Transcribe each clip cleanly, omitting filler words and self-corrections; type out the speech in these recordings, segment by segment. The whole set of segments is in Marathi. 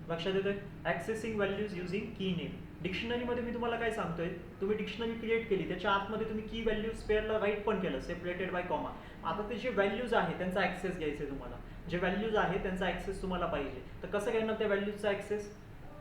लक्षात येतोय? ॲक्सेसिंग व्हॅल्यूज युझिंग की नेम. डिक्शनरीमध्ये मी तुम्हाला काय सांगतोय, तुम्ही डिक्शनरी क्रिएट केली, त्याच्या आतमध्ये तुम्ही की व्हॅल्यूज पेअरला राईट पण केलं, सेपरेटेड बाय कॉमा. आता ते जे व्हॅल्यूज आहे त्यांचा ॲक्सेस घ्यायचा आहे तुम्हाला. जे व्हॅल्यूज आहे त्यांचा ॲक्सेस तुम्हाला पाहिजे, तर कसं घेणार त्या व्हॅल्यूजचा ॲक्सेस?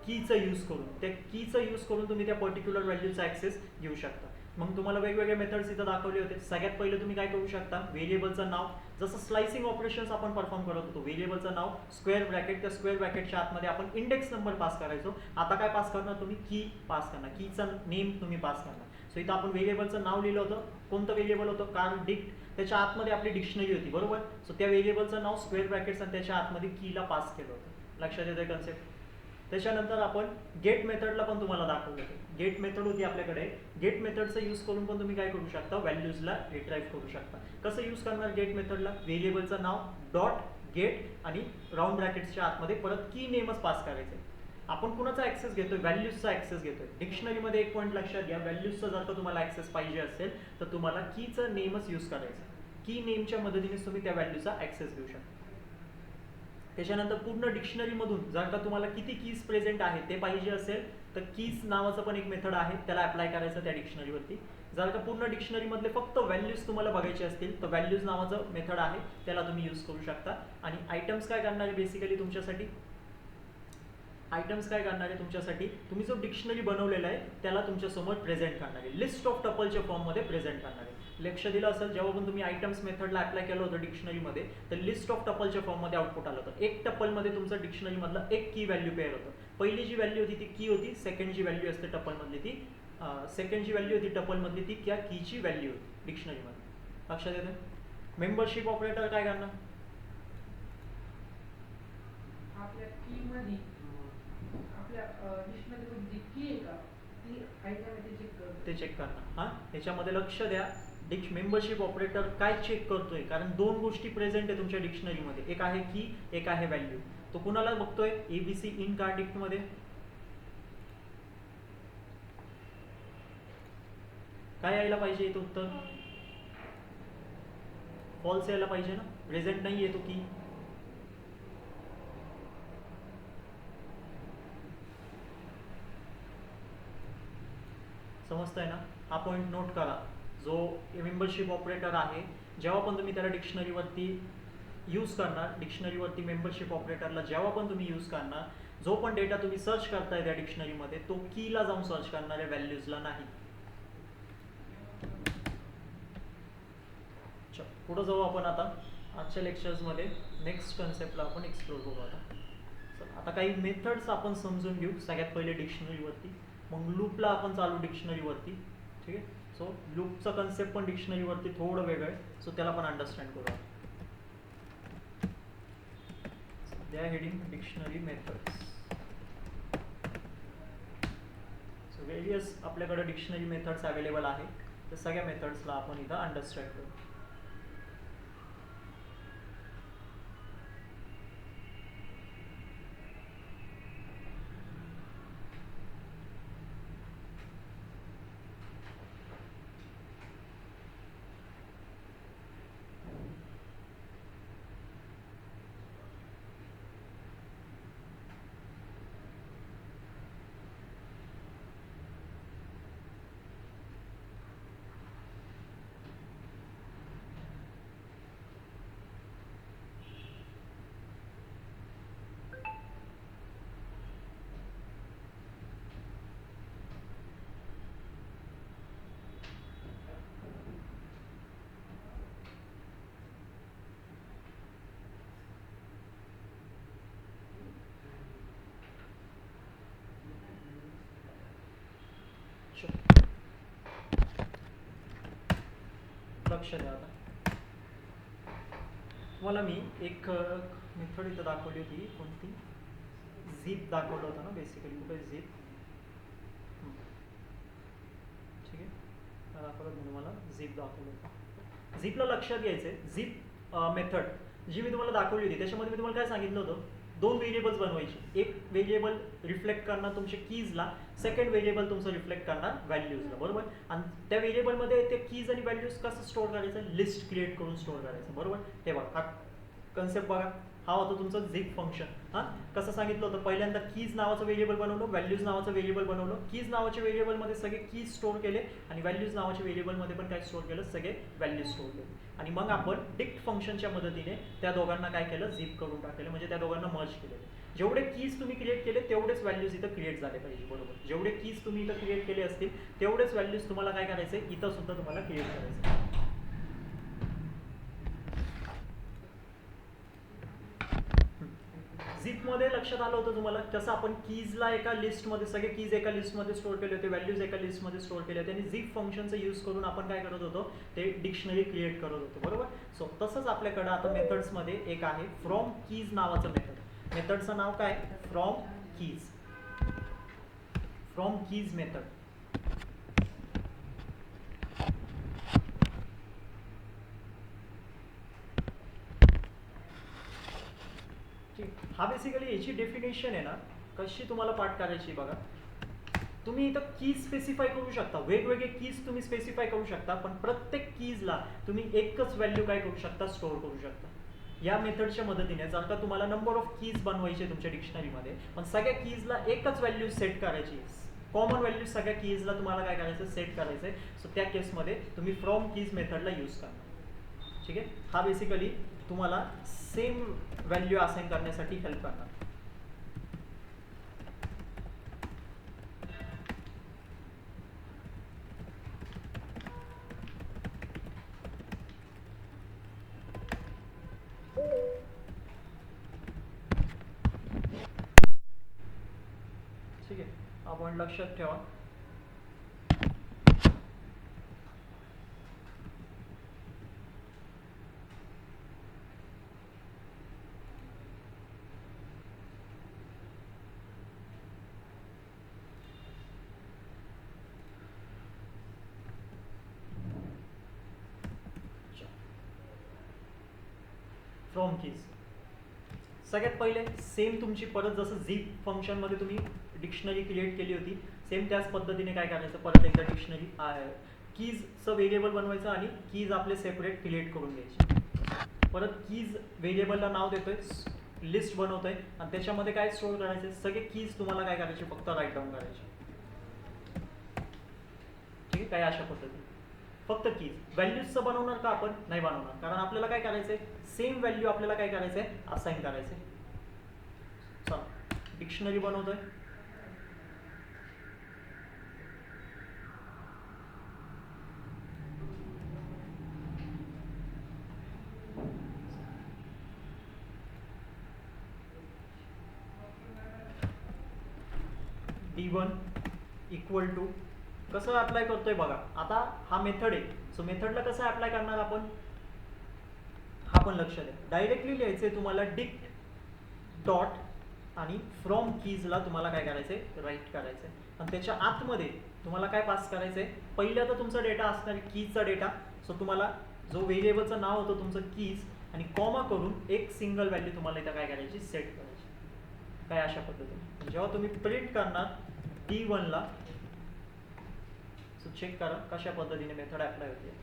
कीचा यूज करून. त्या कीचा यूज करून तुम्ही त्या पर्टिक्युलर व्हॅल्यूचा ॲक्सेस घेऊ शकता. मग तुम्हाला वेगवेगळे मेथड्स इथं दाखवले होते. सगळ्यात पहिले तुम्ही काय करू शकता, व्हेरिएबलचं नाव, जसं स्लाइसिंग ऑपरेशन्स आपण परफॉर्म करत होतो, व्हेरिएबलचं नाव स्क्वेअर ब्रॅकेट, त्या स्क्वेअर ब्रॅकेटच्या आतमध्ये आपण इंडेक्स नंबर पास करायचो. आता काय पास करणार तुम्ही? की पास करणार, कीचा नेम तुम्ही पास करणार. सो इथं आपण व्हेरिएबलचं नाव लिहिलं होतं. कोणतं व्हेरिएबल होतं? Car dict. त्याच्या आतमध्ये आपली डिक्शनरी होती, बरोबर. सो त्या व्हेरिएबलचं नाव स्क्वेअर ब्रॅकेट्स आणि त्याच्या आतमध्ये कीला पास केलं होतं. लक्षात येतोय कन्सेप्ट? त्याच्यानंतर आपण गेट मेथडला पण तुम्हाला दाखवलं होतं. गेट मेथड होती आपल्याकडे. गेट मेथडचा यूज करून पण तुम्ही काय करू शकता, व्हॅल्यूजला रिट्राईव्ह करू शकता. कसं यूज करणार गेट मेथडला? व्हेरिएबलचं नाव डॉट गेट आणि राऊंड ब्रॅकेट्सच्या आतमध्ये परत की नेमच पास करायचं. आपण कुणाचा ॲक्सेस घेतोय? व्हॅल्यूजचा ॲक्सेस घेतोय. डिक्शनरीमध्ये एक पॉईंट लक्षात घ्या, व्हॅल्यूजचा जर का तुम्हाला ॲक्सेस पाहिजे असेल तर तुम्हाला कीचं नेमच यूज करायचं. की नेमच्या मदतीने तुम्ही त्या व्हॅल्यूचा ॲक्सेस घेऊ शकता. त्याच्यानंतर पूर्ण डिक्शनरीमधून जर का तुम्हाला किती कीज प्रेझेंट आहेत ते पाहिजे असेल तर कीज नावाचं पण एक मेथड आहे, त्याला अप्लाय करायचं त्या डिक्शनरीवरती. जर का पूर्ण डिक्शनरीमधले फक्त व्हॅल्यूज तुम्हाला बघायचे असतील तर व्हॅल्यूज नावाचं मेथड आहे, त्याला तुम्ही यूज करू शकता. आणि आयटम्स काय करणार आहे बेसिकली तुमच्यासाठी? आयटम्स काय करणार आहे तुमच्यासाठी? तुम्ही जो डिक्शनरी बनवलेला आहे त्याला तुमच्यासमोर प्रेझेंट करणार आहे, लिस्ट ऑफ टपलच्या फॉर्ममध्ये प्रेझेंट करणार आहे. लक्ष दिलं असेल, जेव्हा पण तुम्ही आयटम्स मेथडला अप्लाय केलं होतं डिक्शनरीमध्ये तर लिस्ट ऑफ टपलच्या फॉर्ममध्ये आउटपुट आलं होतं. एक टपलमध्ये तुमचं डिक्शनरीमधलं एक की व्हॅल्यू पेअर होतं. पहिली जी व्हॅल्यू होती ती की होती, सेकंड जी व्हॅल्यू असते टपलमधली ती सेकंड जी व्हॅल्यू होती टपलमधली ती क्या कीची व्हॅल्यू होती डिक्शनरीमध्ये. लक्षात येतं? मेंबरशिप ऑपरेटर काय करणार? आपल्या की मध्ये आपल्या डिक्शनरीमध्ये जी की आहे का ती आहे का ते चेक करतो, ते चेक करणार. हां, ह्याच्यामध्ये लक्ष द्या, मेंबरशिप ऑपरेटर काय चेक करतोय, कारण दोन गोष्टी प्रेझेंट आहे तुमच्या डिक्शनरीमध्ये, एक आहे की, एक आहे व्हॅल्यू. तो कुणाला बघतोय? एबीसी इन कार डिक्टमध्ये. काय यायला पाहिजे इथं उत्तर? फॉल्स यायला पाहिजे ना, प्रेझेंट नाही आहे तो की. समजतंय ना? हा पॉईंट नोट करा. जो मेंबरशिप ऑपरेटर आहे, जेव्हा पण तुम्ही त्याला डिक्शनरीवरती यूज करणार, डिक्शनरीवरती मेंबरशिप ऑपरेटरला जेव्हा पण तुम्ही यूज करणार, जो पण डेटा तुम्ही सर्च करताय त्या डिक्शनरीमध्ये तो कीला जाऊन सर्च करणार आहे, व्हॅल्यूजला नाही. पुढे जाऊ आपण आता आजच्या लेक्चर्समध्ये. नेक्स्ट कन्सेप्टला आपण एक्सप्लोर करू. आता काही मेथड्स आपण समजून घेऊ. सगळ्यात पहिले डिक्शनरीवरती, मग लूपला आपण चालू डिक्शनरीवरती. ठीक आहे. सो लूपचा कन्सेप्ट पण डिक्शनरीवरती थोडं वेगळं आहे, सो त्याला पण अंडरस्टँड करूया. त्या heading dictionary methods. So various आपल्याकडे डिक्शनरी मेथड्स अवेलेबल आहे, तर सगळ्या मेथड्सला आपण इथं अंडरस्टँड करू. लक्ष द्या. आता तुम्हाला मी एक मेथड इथं दाखवली होती, कोणती? झिप दाखवलं होतं ना बेसिकली. कुठे झिप? ठीक आहे, दाखवलं मी तुम्हाला, झिप दाखवलं होतं. झिपला लक्षात घ्यायचं आहे, झिप मेथड जी मी तुम्हाला दाखवली होती त्याच्यामध्ये मी तुम्हाला काय सांगितलं होतं, दोन व्हेरिएबल्स बनवायचे. एक व्हेरिएबल रिफ्लेक्ट करणार तुमच्या कीजला, सेकंड व्हेरिएबल तुमचं रिफ्लेक्ट करणार व्हॅल्यूजला, बरोबर. आणि त्या व्हेरिएबलमध्ये ते कीज आणि व्हॅल्यूज कसं स्टोअर करायचं? लिस्ट क्रिएट करून स्टोअर करायचं, बरोबर. हे बघा, कन्सेप्ट बघा, हा होता तुमचं झिप फंक्शन. हां, कसं सांगितलं होतं, पहिल्यांदा कीज नावाचं व्हेरिएबल बनवलं, व्हॅल्यूज नावाचं व्हेरिएबल बनवलं. कीज नावाच्या व्हेरिएबलमध्ये सगळे कीज स्टोअर केले आणि व्हॅल्यूज नावाच्या व्हेरिएबलमध्ये पण काय स्टोअर केलं, सगळे व्हॅल्यूज स्टोअर केले. आणि मग आपण डिक्ट फंक्शनच्या मदतीने त्या दोघांना काय केलं, झिप करून टाकलेलं, म्हणजे त्या दोघांना मर्ज केलेलं. जेवढे कीज तुम्ही क्रिएट केले तेवढेच व्हॅल्यूज इथं क्रिएट झाले पाहिजे, बरोबर. जेवढे कीज तुम्ही इथं क्रिएट केले असतील तेवढेच व्हॅल्यूज तुम्हाला काय करायचे, इथं सुद्धा तुम्हाला क्रिएट करायचे. झिप मध्ये लक्षात आलं होतं तुम्हाला कसं आपण कीजला एका लिस्टमध्ये, सगळे कीज एका लिस्टमध्ये स्टोअर केले होते, व्हॅल्यूज एका लिस्टमध्ये स्टोअर केले होते आणि झिप फंक्शनचा यूज करून आपण काय करत होतो, ते डिक्शनरी क्रिएट करत होतो, बरोबर. सो तसंच आपल्याकडे आता मेथड्समध्ये एक आहे फ्रॉम कीज नावाचं मेथड. मेथडचं नाव काय, from keys. From keys method. हा बेसिकली याची डेफिनेशन आहे ना, कशी तुम्हाला पाठ करायची बघा. तुम्ही इथं कीज स्पेसिफाय करू शकता, वेगवेगळे कीज तुम्ही स्पेसिफाय करू शकता, पण प्रत्येक कीजला तुम्ही एकच व्हॅल्यू काय करू शकता, स्टोअर करू शकता. या मेथडच्या मदतीने जर का तुम्हाला नंबर ऑफ कीज बनवायचे तुमच्या डिक्शनरीमध्ये, पण सगळ्या कीजला एकच व्हॅल्यू सेट करायची, कॉमन व्हॅल्यू सगळ्या कीजला तुम्हाला काय करायचं, सेट करायचं आहे. सो त्या केसमध्ये तुम्ही फ्रॉम कीज मेथडला यूज करणार. ठीक आहे, हा बेसिकली तुम्हाला सेम व्हॅल्यू असाइन करण्यासाठी हेल्प करणार. ठीक आहे, आपण लक्षात ठेवा. फ्रॉम कीज सगळ्यात पहिले सेम तुमची परत जसं झिप फंक्शनमध्ये तुम्ही डिक्शनरी क्रिएट केली होती, सेम त्याच पद्धतीने काय करायचं, परत एकदा डिक्शनरी कीजचं व्हेरिएबल बनवायचं आणि कीज आपले सेपरेट क्रिएट करून घ्यायचे. परत कीज व्हेरिएबलला नाव देतोय, लिस्ट बनवतोय आणि त्याच्यामध्ये काय स्टोअर करायचे, सगळे कीज तुम्हाला काय करायचे, फक्त राईट डाऊन करायचे. ठीक आहे, काय अशा पद्धतीने फक्त कीज. व्हॅल्यूजचं बनवणार का आपण, नाही बनवणार, कारण आपल्याला काय करायचंय, सेम व्हॅल्यू आपल्याला काय करायचंय, असाइन करायचंय. चला डिक्शनरी बनवतोय. D1 इक्वल टू कसं अप्लाय करतोय बघा. आता हा मेथड आहे, सो मेथडला कसं अप्लाय करणार आपण, हा पण लक्ष द्या. डायरेक्टली लिहायचंय तुम्हाला डिक्ट डॉट आणि फ्रॉम कीजला तुम्हाला काय करायचंय, राईट करायचंय आणि त्याच्या आतमध्ये तुम्हाला काय पास करायचंय, पहिल्या तर तुमचा डेटा असणार कीजचा डेटा. सो तुम्हाला जो व्हेरिएबलचं नाव होतं तुमचं कीज आणि कॉमा करून एक सिंगल व्हॅल्यू तुम्हाला इथं काय करायची, सेट करायची. काय अशा पद्धतीने जेव्हा तुम्ही प्रिंट करणार D1 ला, सो चेक करा कशा पद्धतीने मेथड अप्लाय होते.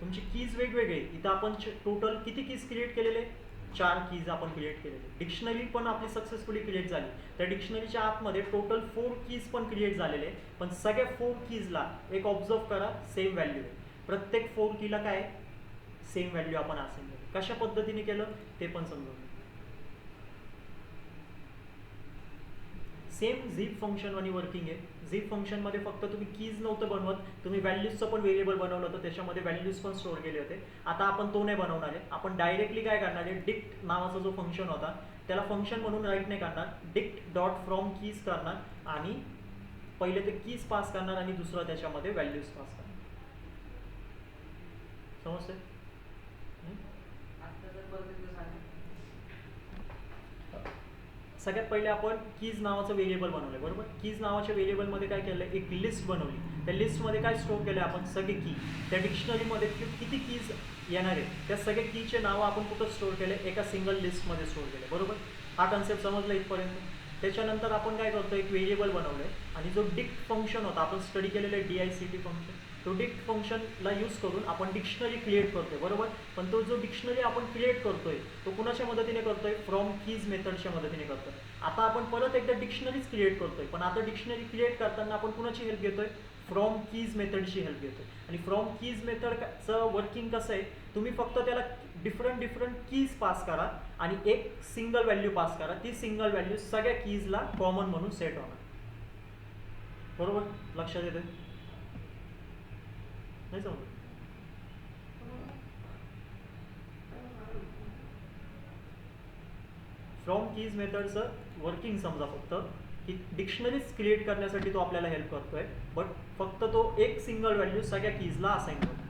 तुमची कीज वेगवेगळे, इथं आपण टोटल किती कीज क्रिएट केलेले, 4 कीज आपण क्रिएट केलेले. डिक्शनरी पण आपली सक्सेसफुली क्रिएट झाली. त्या डिक्शनरीच्या आतमध्ये टोटल 4 कीज पण क्रिएट झालेले, पण सगळ्या 4 कीजला एक ऑब्झर्व करा, सेम व्हॅल्यू आहे. प्रत्येक 4 कीला काय सेम व्हॅल्यू आपण असाइन केलं. कशा पद्धतीने केलं ते पण समजून. सेम झिप फंक्शन आणि वर्किंग आहे. झिप फंक्शनमध्ये फक्त तुम्ही कीज नव्हतं बनवत, तुम्ही व्हॅल्यूजचं पण व्हेरिएबल बनवलं होतं, त्याच्यामध्ये व्हॅल्यूज पण स्टोअर केले होते. आता आपण तो नाही बनवणार आहे, आपण डायरेक्टली काय करणार आहे, डिक्ट नावाचा जो फंक्शन होता त्याला फंक्शन म्हणून राईट नाही करणार, डिक्ट डॉट फ्रॉम कीज करणार आणि पहिले ते कीज पास करणार आणि दुसरं त्याच्यामध्ये व्हॅल्यूज पास करणार. समजते. सगळ्यात पहिले आपण कीज नावाचं व्हेरिएबल बनवलंय, बरोबर. कीज नावाच्या व्हेरिएबलमध्ये काय केलं, एक लिस्ट बनवली. त्या लिस्टमध्ये काय स्टोअर केलं आपण, सगळे की. त्या डिक्शनरीमध्ये किती कीज येणार आहेत त्या सगळे कीचे नावं आपण कुठं स्टोअर केले, एका सिंगल लिस्टमध्ये स्टोअर केले, बरोबर. हा कन्सेप्ट समजला इथपर्यंत. त्याच्यानंतर आपण काय करतो, एक व्हेरिएबल बनवलंय आणि जो डिक्ट फंक्शन होता, आपण स्टडी केलेलं आहे DICT फंक्शन, तो डिक्ट फंक्शनला यूज करून आपण डिक्शनरी क्रिएट करतोय, बरोबर. पण तो जो डिक्शनरी आपण क्रिएट करतोय तो कुणाच्या मदतीने करतोय, फ्रॉम कीज मेथडच्या मदतीने करतोय. आता आपण परत एकदा डिक्शनरीज क्रिएट करतोय, पण आता डिक्शनरी क्रिएट करताना आपण कुणाची हेल्प घेतोय, फ्रॉम कीज मेथडची हेल्प घेतोय. आणि फ्रॉम कीज मेथडचं वर्किंग कसं आहे, तुम्ही फक्त त्याला डिफरंट कीज पास करा आणि एक सिंगल व्हॅल्यू पास करा. ती सिंगल व्हॅल्यू सगळ्या कीजला कॉमन म्हणून सेट होणार, बरोबर. लक्षात येते, नाही समजलं. फ्रॉम कीज मेथडचं वर्किंग समजा फक्त की डिक्शनरीज क्रिएट करण्यासाठी तो आपल्याला हेल्प करतोय, बट फक्त तो एक सिंगल व्हॅल्यू सगळ्या कीजला असाइन करतो.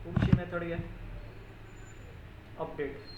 पुढची मेथड घ्या, अपडेट.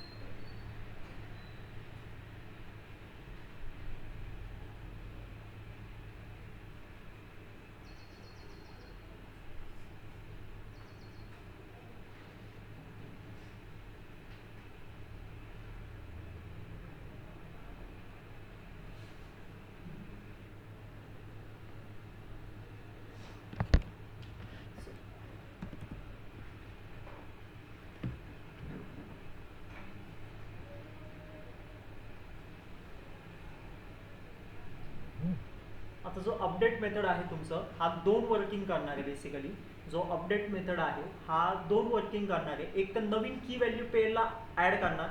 आता जो अपडेट मेथड आहे तुमचं, हा दोन वर्किंग करणार आहे बेसिकली. जो अपडेट मेथड आहे हा दोन वर्किंग करणार आहे. एक तर नवीन की व्हॅल्यू पेअरला ऍड करणार.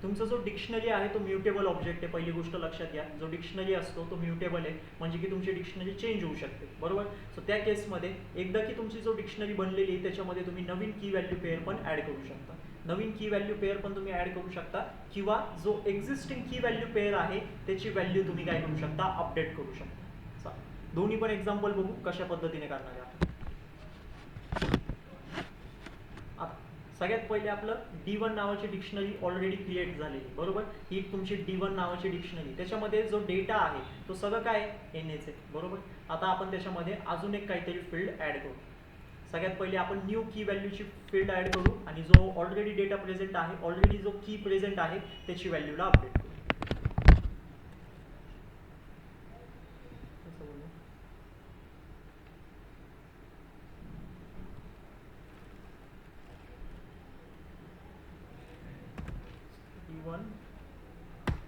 तुमचा जो डिक्शनरी आहे तो म्युटेबल ऑब्जेक्ट आहे, पहिली गोष्ट लक्षात घ्या. जो डिक्शनरी असतो तो म्युटेबल आहे, म्हणजे की तुमची डिक्शनरी चेंज होऊ शकते, बरोबर. सो त्या केसमध्ये एकदा की तुमची जो डिक्शनरी बनलेली आहे त्याच्यामध्ये तुम्ही नवीन की व्हॅल्यू पेअर पण ऍड करू शकता. नवीन की व्हॅल्यू पेअर पण तुम्ही ऍड करू शकता, किंवा जो एक्झिस्टिंग की व्हॅल्यू पेअर आहे त्याची व्हॅल्यू तुम्ही काय करू शकता, अपडेट करू शकता. दोन्ही पण एक्झाम्पल बघू कशा पद्धतीने करणार आहे आपण. सगळ्यात पहिले आपलं D1 नावाची डिक्शनरी ऑलरेडी क्रिएट झालेली, बरोबर. ही तुमची D1 नावाची डिक्शनरी, त्याच्यामध्ये जो डेटा आहे तो सगळं काय NAच आहे, बरोबर. आता आपण त्याच्यामध्ये अजून एक काहीतरी फील्ड ऍड करू. सगळ्यात पहिले आपण न्यू की व्हॅल्यूची फील्ड ऍड करू आणि जो ऑलरेडी डेटा प्रेझेंट आहे, ऑलरेडी जो की प्रेझेंट आहे त्याची व्हॅल्यूला अपडेट करू.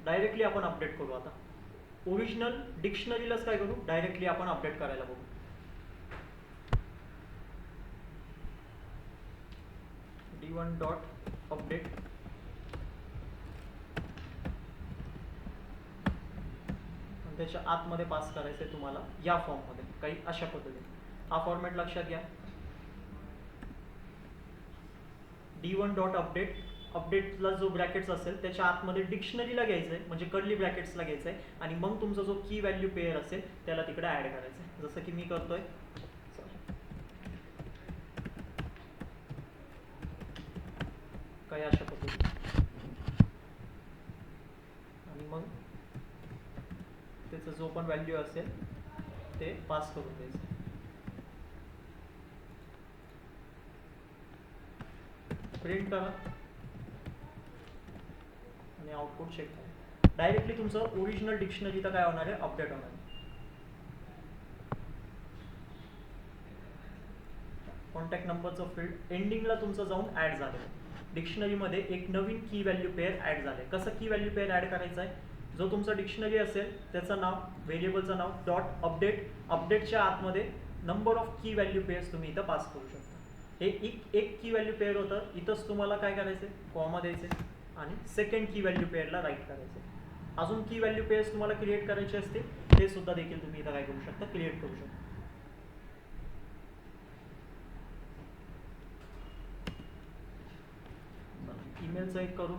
डायरेक्टली आपण अपडेट करू. आता ओरिजिनल डिक्शनरीलाच काय करू, डायरेक्टली आपण अपडेट करायला बघू. D1 dot update. त्याच्या आतमध्ये पास करायचंय तुम्हाला या फॉर्ममध्ये, काही अशा पद्धतीने. हा फॉर्मॅट लक्षात घ्या. D1 dot update. अपडेटला जो ब्रॅकेट्स असेल त्याच्या आतमध्ये डिक्शनरीला घ्यायचंय, म्हणजे कर्ली ब्रॅकेट्सला घ्यायचंय, आणि मग तुमचा जो की व्हॅल्यू पेअर असेल त्याला तिकडे ऍड करायचंय, जसं की मी करतोय. काही अशा पद्धतीने. आणि मग त्याचं जो पण व्हॅल्यू असेल ते पास करून द्यायचं. प्रिंट करा आणि आउटपुट चेक करा. डायरेक्टली तुमचं ओरिजिनल डिक्शनरी तर काय होणार आहे, अपडेट होणार आहे. कॉन्टॅक्ट नंबरचं फील्ड एंडिंगला तुमचं जाऊन ऍड झालं. डिक्शनरीमध्ये एक नवीन की व्हॅल्यू पेअर ऍड झाले. कसं की व्हॅल्यू पेअर ऍड करायचं आहे, जो तुमचा डिक्शनरी असेल त्याचं नाव, व्हेरिएबलचं नाव डॉट अपडेट. अपडेटच्या आतमध्ये नंबर ऑफ की व्हॅल्यू पेअर्स तुम्ही इथं पास करू शकता. हे एक की व्हॅल्यू पेअर होतं, इथंच तुम्हाला काय करायचं, कॉमा द्यायचे आणि सेकंड की व्हॅल्यू पेअरला राईट करायचे. अजून की व्हॅल्यू पेअर्स तुम्हाला क्रिएट करायचे असते ते सुद्धा देखील तुम्ही इथं काय करू शकता, क्रिएट करू शकता. ईमेलचं एक करू.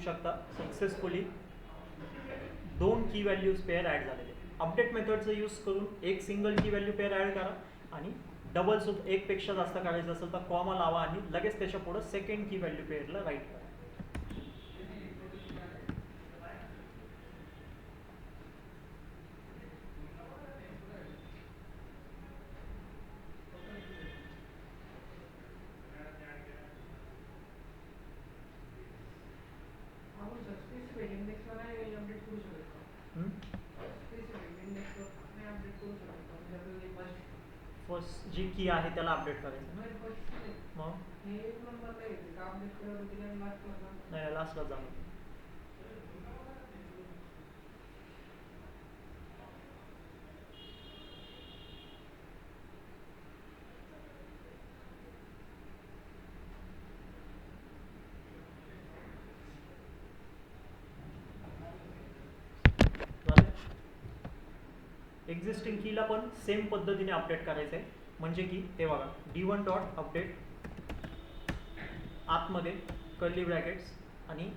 शकता सक्सेसफुली 2 की व्हॅल्यूज पेअर ॲड झालेले. अपडेट मेथडचा यूज करून एक सिंगल की व्हॅल्यू पेअर ॲड करा आणि डबल सुद्धा एक पेक्षा जास्त करायचं असेल तर कॉमा लावा आणि लगेच त्याच्या पुढे सेकंड की व्हॅल्यू पेअरला राईट करा. आपण स्पेसिफिक इंडेक्सवर नाही अपडेट करू शकत का? स्पेसिफिक इंडेक्सवर नाही अपडेट करू शकत का? म्हणजे आपल्याला फर्स्ट जी की आहे त्याला अपडेट करायचं ना. फर्स्ट मग हे एक नंबरला येते का अपडेट करायला तिला लास्टला नाही लास्टला जाणार. एक्झिस्टिंग कीला पण सेम पद्धतीने अपडेट करायचं आहे. म्हणजे की हे बघा d1 डॉट अपडेट आतमध्ये कर्ली ब्रॅकेट्स आणि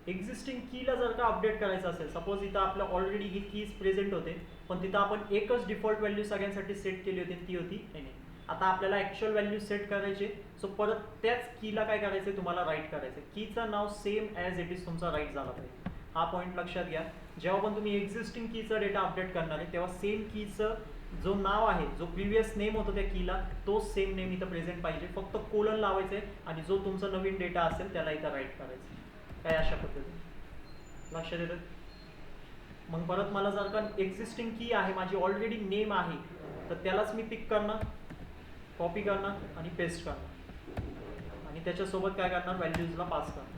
एक्झिस्टिंग कीला जर का अपडेट करायचं असेल, सपोज इथं आपलं ऑलरेडी ही कीज प्रेझेंट होते पण तिथं आपण एकच डिफॉल्ट व्हॅल्यू सगळ्यांसाठी सेट केली होती, ती होती NA. आता आपल्याला ॲक्च्युअल व्हॅल्यू सेट करायचे, सो परत त्याच कीला काय करायचं तुम्हाला राईट करायचं. कीचं नाव सेम ॲज इट इज तुमचा राईट झाला पाहिजे. हा पॉईंट लक्षात घ्या. जेव्हा पण तुम्ही एक्झिस्टिंग कीचा डेटा अपडेट करणार आहे तेव्हा सेम कीचं जो नाव आहे, जो प्रिव्हियस नेम होतं त्या कीला, तोच सेम नेम इथं प्रेझेंट पाहिजे. फक्त कोलन लावायचं आहे आणि जो तुमचा नवीन डेटा असेल त्याला इथं राईट करायचं. काय अशा पद्धतीने लक्षात येतं. मग परत मला जर का एक्झिस्टिंग की आहे, माझी ऑलरेडी नेम आहे, तर त्यालाच मी पिक करणार, कॉपी करणार आणि पेस्ट करणार आणि त्याच्यासोबत काय करणार, व्हॅल्यूजला पास करणार.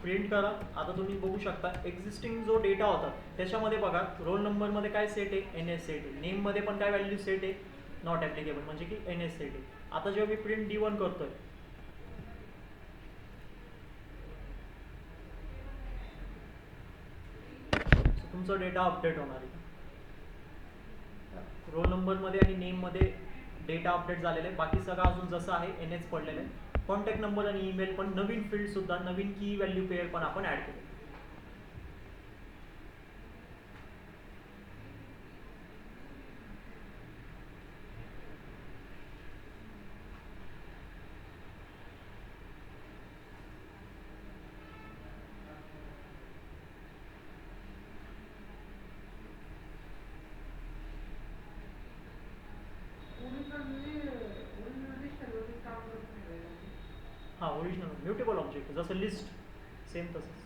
प्रिंट करा. आता तुम्ही बघू शकता एक्झिस्टिंग जो डेटा होता त्याच्यामध्ये बघा रोल नंबरमध्ये काय सेट आहे, NS सेट आहे. नेममध्ये पण काय व्हॅल्यू सेट आहे, नॉट ॲप्लिकेबल म्हणजे की NS सेट आहे. आता जेव्हा मी प्रिंट D1 करतोय, तुमचा डेटा अपडेट होणार आहे. रोल नंबरमध्ये आणि नेममध्ये डेटा अपडेट झालेला आहे. बाकी सगळं अजून जसं आहे NS पडलेलं आहे. कॉन्टॅक्ट नंबर आणि ईमेल पण नवीन फील्ड सुद्धा, नवीन की व्हॅल्यू पेअर पण आपण ॲड केले. हां, ओरिजिनल म्युटेबल ऑब्जेक्ट जसं लिस्ट, सेम तसंच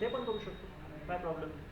ते पण करू शकतो, काय प्रॉब्लेम नाही.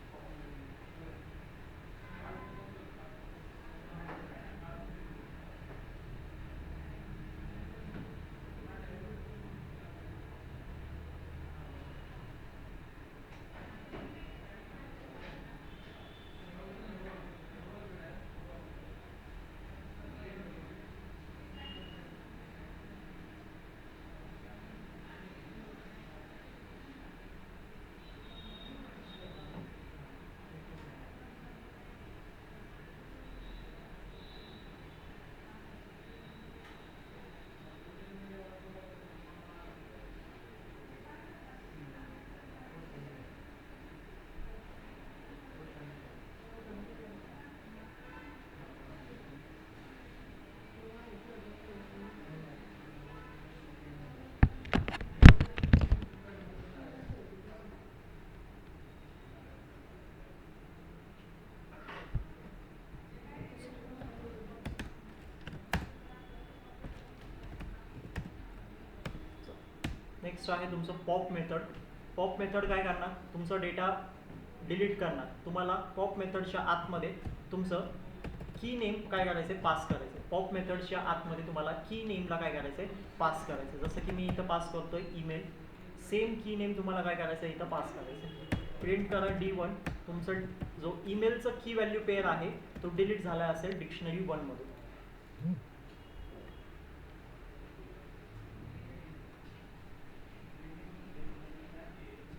नेक्स्ट आहे तुमचं पॉप मेथड. पॉप मेथड काय करणार, तुमचा डेटा डिलीट करणार. तुम्हाला पॉप मेथडच्या आतमध्ये तुमचं की नेम काय करायचं आहे, पास करायचं आहे. पॉप मेथडच्या आतमध्ये तुम्हाला की नेमला काय करायचं आहे, पास करायचं. जसं की मी इथं पास करतोय ईमेल, सेम की नेम तुम्हाला काय करायचं आहे, इथं पास करायचं आहे. प्रिंट करा D1. तुमचं जो ईमेलचा की व्हॅल्यू पेअर आहे तो डिलीट झाला असेल डिक्शनरी 1 मधून.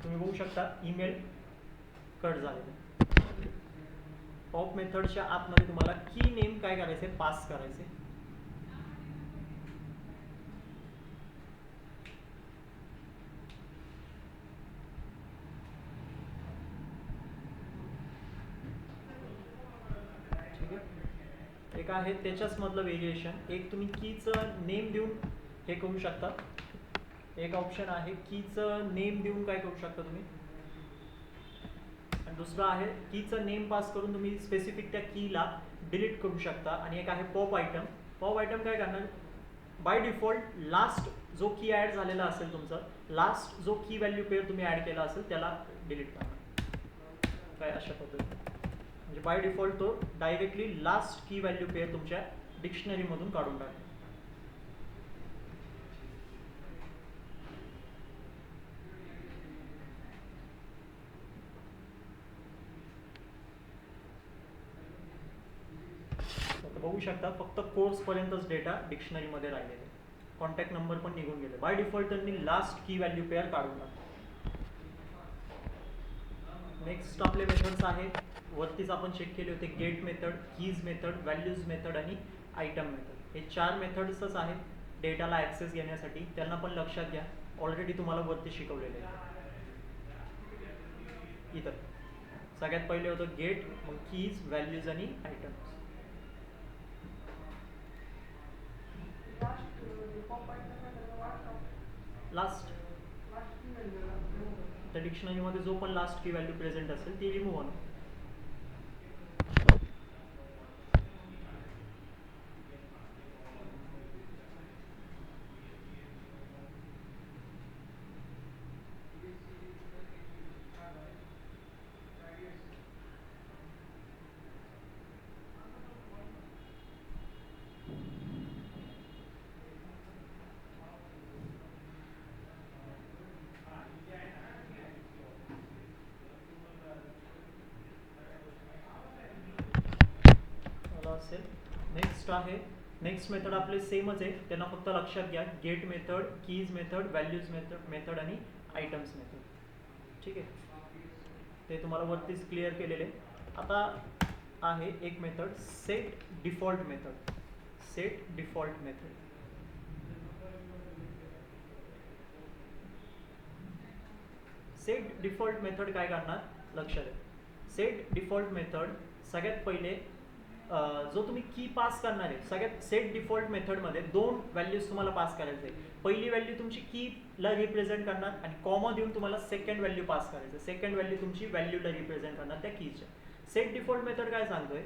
तुम्ही बघू शकता ईमेल कट झालेला. पॉप मेथडच्या आतमध्ये तुम्हाला की नेम काय करायचे, पास करायचे. ठीक आहे. एक आहे त्याच्याच मधलं व्हेरिएशन, एक तुम्ही कीचं नेम देऊन हे करू शकता. एक ऑप्शन आहे कीचं नेम देऊन काय करू शकता तुम्ही, आणि दुसरं आहे कीचं नेम पास करून तुम्ही स्पेसिफिक त्या कीला डिलीट करू शकता. आणि एक आहे पॉप आयटम. पॉप आयटम काय करणार, बाय डिफॉल्ट लास्ट जो की ॲड झालेला असेल तुमचा, लास्ट जो की व्हॅल्यू पेअर तुम्ही ॲड केला असेल त्याला डिलीट करणार. काय अशा पद्धतीने, म्हणजे बाय डिफॉल्ट तो डायरेक्टली लास्ट की व्हॅल्यू पेअर तुमच्या डिक्शनरीमधून काढून टाकणार. बघू शकता फक्त कोर्स पर्यंतच डेटा डिक्शनरीमध्ये राहिलेले, कॉन्टॅक्ट नंबर पण निघून गेले. बाय डिफॉल्ट त्यांनी लास्ट की व्हॅल्यू पेअर काढून टाकले. नेक्स्ट आपले मेथड्स आहेत, वरतीच आपण चेक केले होते, get method, keys method, values method आणि आयटम मेथड. हे 4 मेथड्सच आहेत डेटाला ॲक्सेस घेण्यासाठी. त्यांना पण लक्षात घ्या, ऑलरेडी तुम्हाला वरती शिकवलेले आहे. इथं सगळ्यात पहिले होतं गेट, मग कीज, व्हॅल्यूज आणि आयटम्स. लास्ट त्या डिक्शनरीमध्ये जो पण लास्ट की व्हॅल्यू प्रेझेंट असेल ती रिमूव्ह होणार. असेल. नेक्स्ट आहे, नेक्स्ट मेथड आपले सेमच आहे, त्यांना फक्त लक्षात घ्या, get method, keys method, values method आणि आयटम्स मेथड. ठीक आहे, ते तुम्हाला वरतीच क्लिअर केलेले. आता आहे एक method set default method. Set default method, set default method काय करणार, लक्षात द्या. सेट डिफॉल्ट मेथड सगळ्यात पहिले जो तुम्ही की पास करणार आहे, सगळ्यात सेट डिफॉल्ट मेथडमध्ये 2 व्हॅल्यूज तुम्हाला पास करायचे. पहिली व्हॅल्यू तुमची कीला रिप्रेझेंट करणार आणि कॉमा देऊन तुम्हाला सेकंड व्हॅल्यू पास करायचं. सेकंड व्हॅल्यू तुमची व्हॅल्यूला रिप्रेझेंट करणार त्या कीच्या. सेट डिफॉल्ट मेथड काय सांगतोय,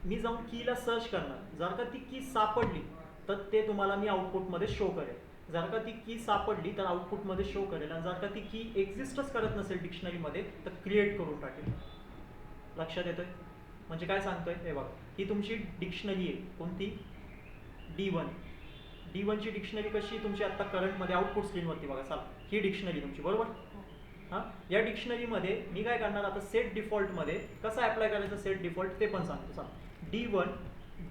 मी जाऊन कीला सर्च करणार, जर का ती की सापडली तर ते तुम्हाला मी आउटपुटमध्ये शो करेल. जर का ती की सापडली तर आउटपुटमध्ये शो करेल, आणि जर का ती की एक्झिस्टच करत नसेल डिक्शनरीमध्ये तर क्रिएट करून टाकेल. लक्षात येतोय, म्हणजे काय सांगतोय हे बघा, ही तुमची डिक्शनरी आहे कोणती, D1. D1ची डिक्शनरी कशी तुमची आता करंटमध्ये आउटपुट स्क्रीनवरती बघा. चला, ही डिक्शनरी तुमची, बरोबर. हां, या डिक्शनरीमध्ये मी काय करणार आता, सेट डिफॉल्टमध्ये कसं ॲप्लाय करायचं सेट डिफॉल्ट ते पण सांगतो. चला, D1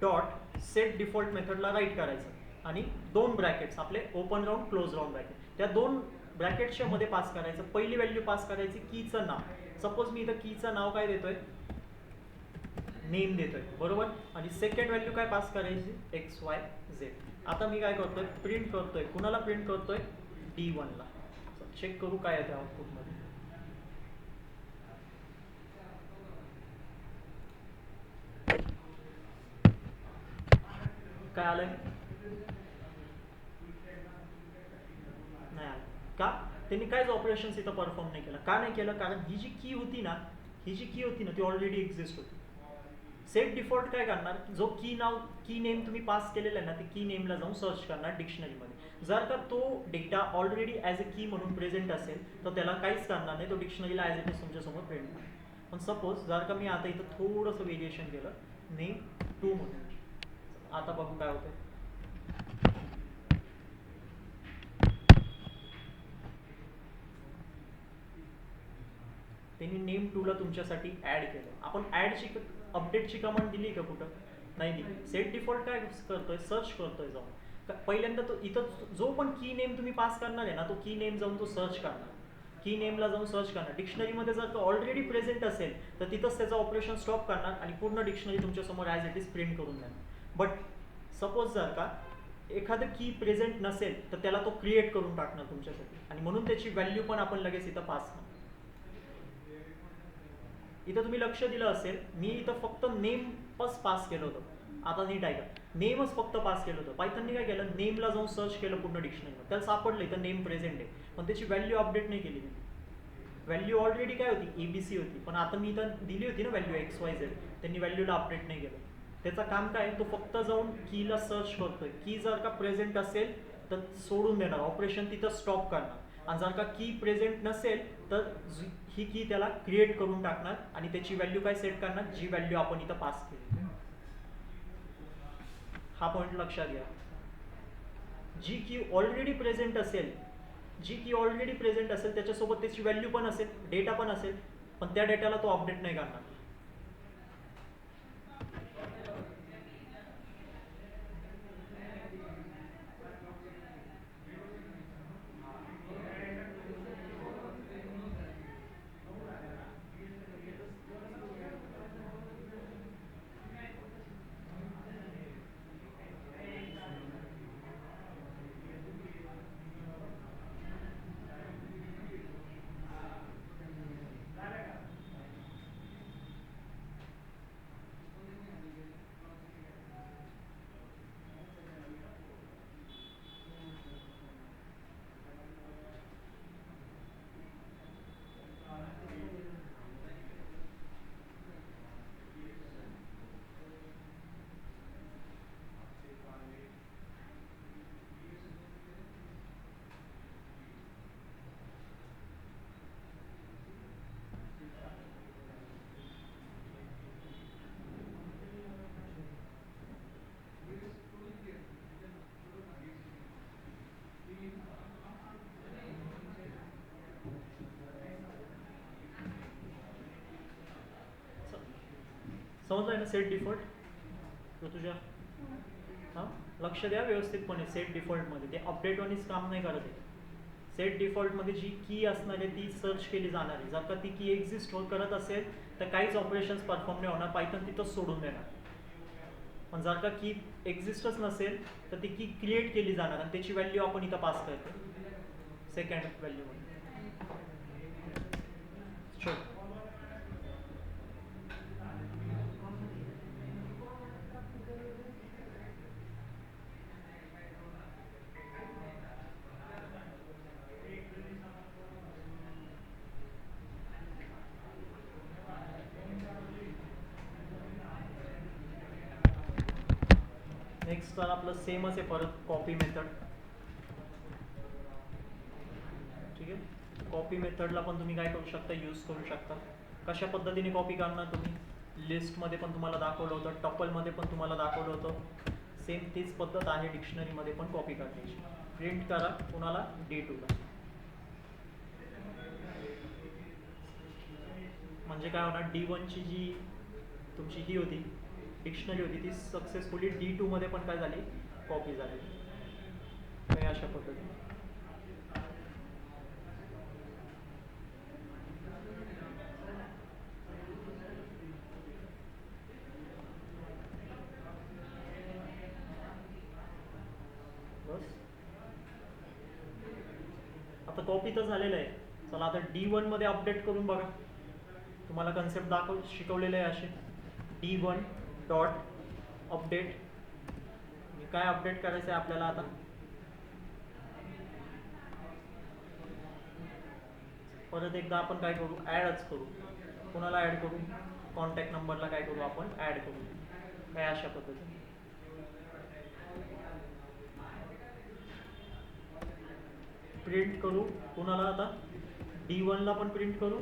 dot set default मेथडला right करायचं आणि 2 ब्रॅकेट्स आपले open round close round bracket, त्या 2 ब्रॅकेट्सच्या मध्ये पास करायचं. पहिली व्हॅल्यू पास करायची कीचं नाव. सपोज मी इथं कीचं नाव काय देतोय, नेम देतोय, बरोबर. आणि सेकंड व्हॅल्यू काय पास करायची, XYZ. आता मी काय करतोय, प्रिंट करतोय. कुणाला प्रिंट करतोय, D1 ला. चेक करू काय येते आउटपुटमध्ये. काय आलंय, नाही आलं. का, त्यांनी काहीच ऑपरेशन्स इथं परफॉर्म नाही केलं. का नाही केलं, कारण ही जी की होती ना, ती ऑलरेडी एक्झिस्ट होती. सेट डिफॉल्ट काय करणार, जो की नेम तुम्ही पास केलेला आहे ना, ते की नेमला जाऊन सर्च करणार डिक्शनरीमध्ये. जर का तो डेटा ऑलरेडी ॲज अ की म्हणून प्रेझेंट असेल तर त्याला काहीच करणार नाही, तो डिक्शनरीला ॲज इट इज तुमच्यासमोर प्रिंट करणार. पण सपोज जर का मी आता इथं थोडंसं व्हेरिएशन केलं, नेम 2 म्हणून, आता बघू काय होतं. त्यांनी नेम 2 ला तुमच्यासाठी ॲड केलं. आपण ॲडची अपडेटची कमांड दिली का कुठं, नाही दिली. सेट डिफॉल्ट काय करतोय, सर्च करतोय जाऊन. पहिल्यांदा तो इथं जो पण की नेम तुम्ही पास करणार आहे ना, तो की नेम जाऊन तो सर्च करणार. की नेमला जाऊन सर्च करणार. डिक्शनरीमध्ये जर ऑलरेडी प्रेझेंट असेल तर तिथंच त्याचं ऑपरेशन स्टॉप करणार आणि पूर्ण डिक्शनरी तुमच्यासमोर ॲज इट इज प्रिंट करून देणार. बट सपोज जर का एखादं की प्रेझेंट नसेल तर त्याला तो क्रिएट करून टाकणार तुमच्यासाठी आणि म्हणून त्याची व्हॅल्यू पण आपण लगेच इथं पास करणार. इथं तुम्ही लक्ष दिलं असेल, मी इथं फक्त नेम पास केलं होतं. आता नीट ऐका, नेमच फक्त पास केलं होतं. पायथनने काय केलं, नेमला जाऊन सर्च केलं पूर्ण डिक्शनरीवर, त्याला सापडलं इथं नेम प्रेझेंट आहे, पण त्याची व्हॅल्यू अपडेट नाही केली मी. व्हॅल्यू ऑलरेडी काय होती, ABC होती, पण आता मी इथं दिली होती ना व्हॅल्यू XYZ, त्यांनी व्हॅल्यूला अपडेट नाही केलं. त्याचं काम काय, तो फक्त जाऊन कीला सर्च करतोय. की जर का प्रेझेंट असेल तर सोडून देणार, ऑपरेशन तिथं स्टॉप करणार. आणि जर का की प्रेझेंट नसेल तर ही की त्याला क्रिएट करून टाकणार आणि त्याची व्हॅल्यू काय सेट करणार, जी व्हॅल्यू आपण इथं पास केली. हा पॉईंट लक्षात घ्या. जी की ऑलरेडी प्रेझेंट असेल, त्याच्यासोबत त्याची व्हॅल्यू पण असेल, डेटा पण असेल, पण त्या डेटाला तो अपडेट नाही करणार. समजलं ना सेट डिफॉल्ट तुझ्या? हां, लक्ष द्या व्यवस्थितपणे. सेट डिफॉल्टमध्ये ते अपडेटवानीच काम नाही करत आहे. सेट डिफॉल्टमध्ये जी की असणार आहे ती सर्च केली जाणार आहे. जर का ती की एक्झिस्ट करत असेल तर काहीच ऑपरेशन्स परफॉर्म नाही होणार, पायथन तिथंच सोडून देणार. पण जर का की एक्झिस्टच नसेल तर ती की क्रिएट केली जाणार आणि त्याची व्हॅल्यू आपण इथं पास करतो सेकंड व्हॅल्यूमध्ये. नेक्स्ट तर आपलं सेमच आहे परत, कॉपी मेथड. ठीक आहे, कॉपी मेथडला पण तुम्ही काय करू शकता, यूज करू शकता. कशा पद्धतीने कॉपी करणार तुम्ही, लिस्टमध्ये पण तुम्हाला दाखवलं होतं, टपलमध्ये पण तुम्हाला दाखवलं होतं. सेम तीच पद्धत आहे डिक्शनरीमध्ये पण कॉपी करण्याची. प्रिंट करा कुणाला, D2ला. म्हणजे काय होणार, D1ची जी तुमची ही होती डिक्शनरी होती ती सक्सेसफुली D2मध्ये पण काय झाली, कॉपी झाली. काही अशा पद्धतीने. बस आता कॉपी तर झालेलं आहे. चला आता D1मध्ये अपडेट करून बघा. तुम्हाला कन्सेप्ट शिकवलेले आहे असे. D1 dot update. काय अपडेट करायचं आहे आपल्याला आता, परत एकदा आपण काय करू, ॲडच करू. कोणाला ॲड करू, कॉन्टॅक्ट नंबरला काय करू आपण, ॲड करू. काय अशा पद्धतीने प्रिंट करू. कुणाला आता, D1ला पण प्रिंट करू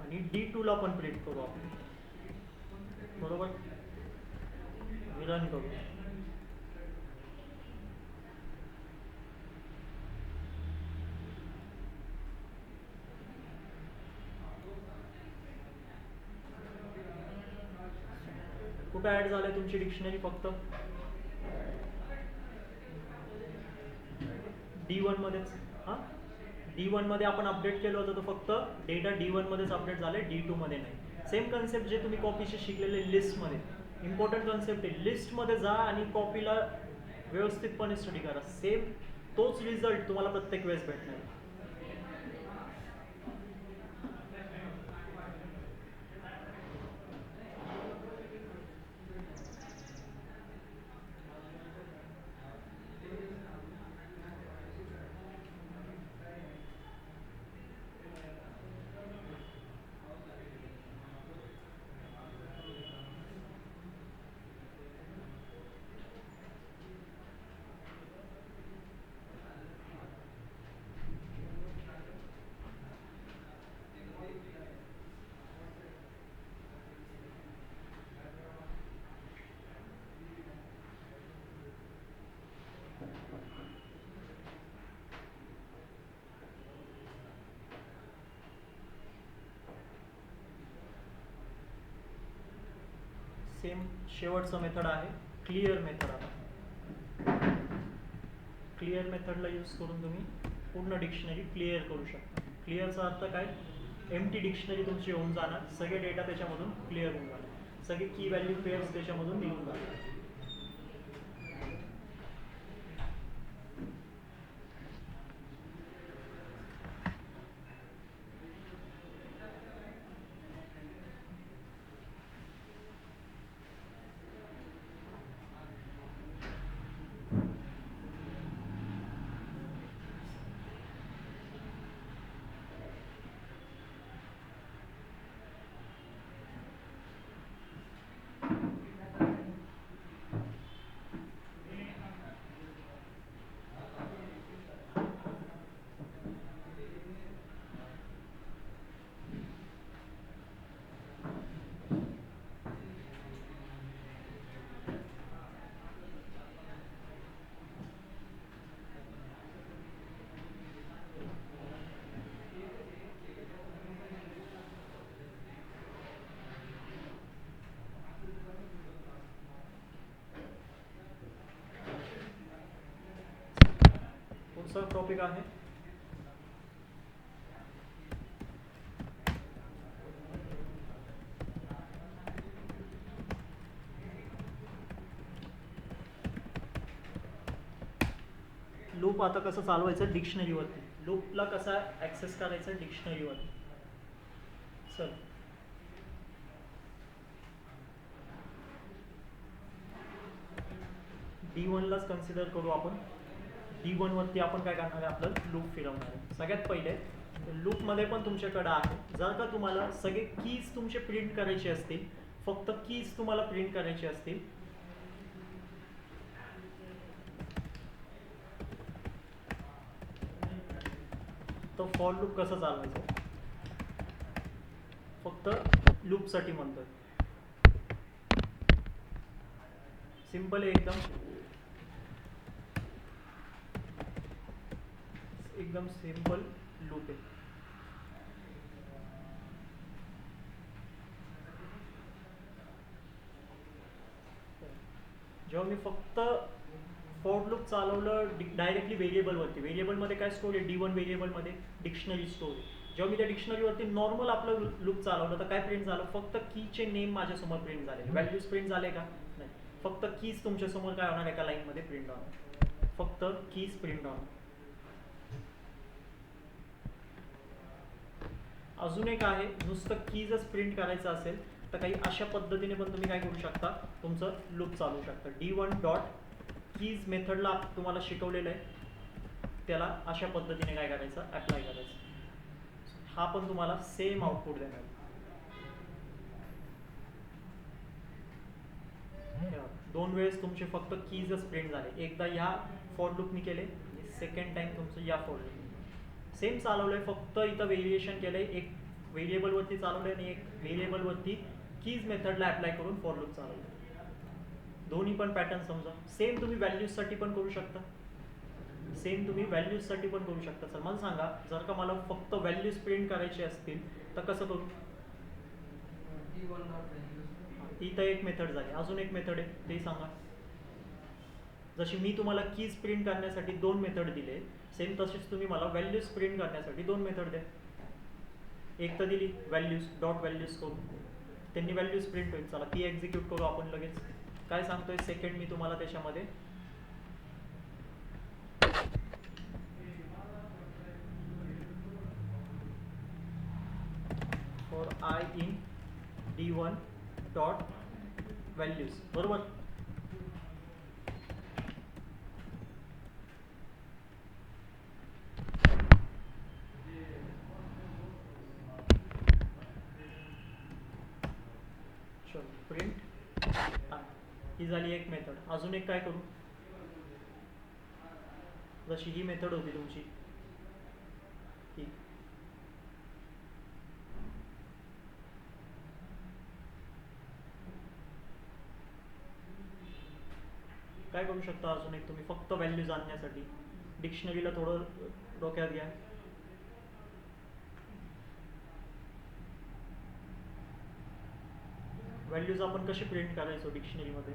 आणि D2ला पण प्रिंट करू आपण. बरोबर, रन करू. कुठं ॲड झालंय तुमची डिक्शनरी, फक्त D1मध्येच. हां, D1 मध्ये आपण अपडेट केलं होतं तर फक्त डेटा D1 मध्येच अपडेट झाले, D2 मध्ये नाही. सेम कन्सेप्ट जे तुम्ही कॉपीचे शिकलेले लिस्टमध्ये, इम्पॉर्टंट कन्सेप्ट आहे, लिस्टमध्ये जा आणि कॉपीला व्यवस्थितपणे स्टडी करा. सेम तोच रिझल्ट तुम्हाला प्रत्येक वेळेस भेटणार. सेम शेवटचं मेथड आहे क्लिअर मेथड. आता क्लिअर मेथडला यूज करून तुम्ही पूर्ण डिक्शनरी क्लिअर करू शकता. क्लिअरचा अर्थ काय, एम्प्टी डिक्शनरी तुमची होऊन जाणार, सगळे डेटा त्याच्यामधून क्लिअर होऊन जाणार, सगळे की व्हॅल्यू पेअर्स त्याच्यामधून निघून जाणार. पुढचा टॉपिक आहे लूप. आता कसं चालवायचं डिक्शनरीवरती, लूपला कसा ॲक्सेस करायचा डिक्शनरीवरती. चल D1लाच कन्सिडर करू आपण. D1 वरती आपण काय करणार आहे, आपलं लूप फिरवणार आहे. सगळ्यात पहिले लूपमध्ये पण तुमच्याकडे आहे, जर का तुम्हाला सगळे कीज तुमचे प्रिंट करायचे असतील, फक्त कीज तुम्हाला प्रिंट करायचे असतील, तर फॉर लूप कसं चालवायचं, फक्त लूपसाठी म्हणतोय. सिंपल आहे एकदम सिंपल लूप आहे. जेव्हा मी फक्त फॉर लूप चालवलं डायरेक्टली व्हेरिएबलवरती, व्हेरिएबलमध्ये काय स्टोर आहे, D1 व्हेरिएबलमध्ये डिक्शनरी स्टोर आहे. जेव्हा मी त्या डिक्शनरीवरती नॉर्मल आपलं लूप चालवलं तर काय प्रिंट झालं, फक्त कीचे नेम माझ्यासमोर प्रिंट झाले, व्हॅल्यूज प्रिंट झाले का नाही, फक्त कीज तुमच्यासमोर काय होणार, एका लाईनमध्ये प्रिंट होणार, फक्त कीज प्रिंट होणार. अजून एक आहे, नुसतं कीजच प्रिंट करायचं असेल तर काही अशा पद्धतीने पण तुम्ही काय करू शकता, तुमचं लूप चालवू शकता. D1 डॉट कीज मेथडला तुम्हाला शिकवलेलं आहे, त्याला अशा पद्धतीने काय करायचं, अप्लाय करायचं. हा पण तुम्हाला सेम आउटपुट देणार. दोन वेळेस तुमचे फक्त कीजच प्रिंट झाले, एकदा या फॉर लूपनी केले, सेकंड टाइम तुमचं या फॉर लूप सेम चालवलंय, फक्त इथं व्हेरिएशन केलंय, एक व्हेरिएबलवरती चालवलंय आणि एक व्हेरिएबलवरती कीज मेथडला अप्लाय करून फॉर लूप चालवलंय. दोन्ही पण पॅटर्न समजा. सेम तुम्ही व्हॅल्यूजसाठी पण करू शकता, सेम तुम्ही व्हॅल्यूजसाठी पण करू शकता. सर मला सांगा, जर का मला फक्त व्हॅल्यूज प्रिंट करायचे असतील तर कसं करू. इथं एक मेथड झाली, अजून एक मेथड आहे ते सांगा. जशी मी तुम्हाला कीज प्रिंट करण्यासाठी दोन मेथड दिले, सेम तशीच तुम्ही मला व्हॅल्यूज प्रिंट करण्यासाठी दोन मेथड द्या. एक तर दिली व्हॅल्यूज डॉट व्हॅल्यूज करून, त्यांनी व्हॅल्यूज प्रिंट होईल. चला ती एक्झिक्यूट करू आपण लगेच. काय सांगतोय सेकंड मी तुम्हाला त्याच्यामध्ये for I in D1 dot values, बरोबर. चलो प्रिंट ही झाली एक मेथड. अजून एक काय करू, जशी ही मेथड होती तुमची ही, काय करू शकता अजून एक तुम्ही फक्त व्हॅल्यूज आणण्यासाठी. डिक्शनरीला थोडं डोक्यात घ्या. व्हॅल्यूज आपण कशी प्रिंट करायचो डिक्शनरीमध्ये.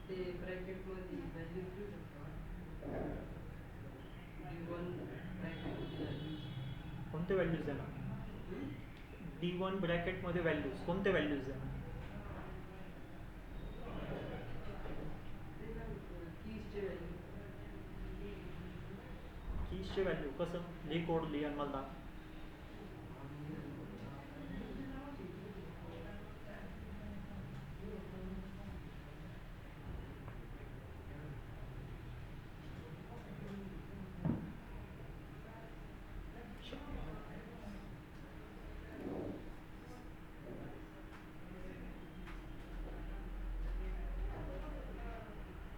ते ब्रॅकेटमध्ये व्हॅल्यू घेऊ शकतो. D1 ब्रॅकेटमध्ये values. कोणते व्हॅल्यूज देणार. D1 ब्रॅकेटमध्ये व्हॅल्यूज, कोणते व्हॅल्यूज देणार. कीजचे व्हॅल्यू. कीजचे व्हॅल्यू कसं लिही, कोड लिही आणि मला दाखव.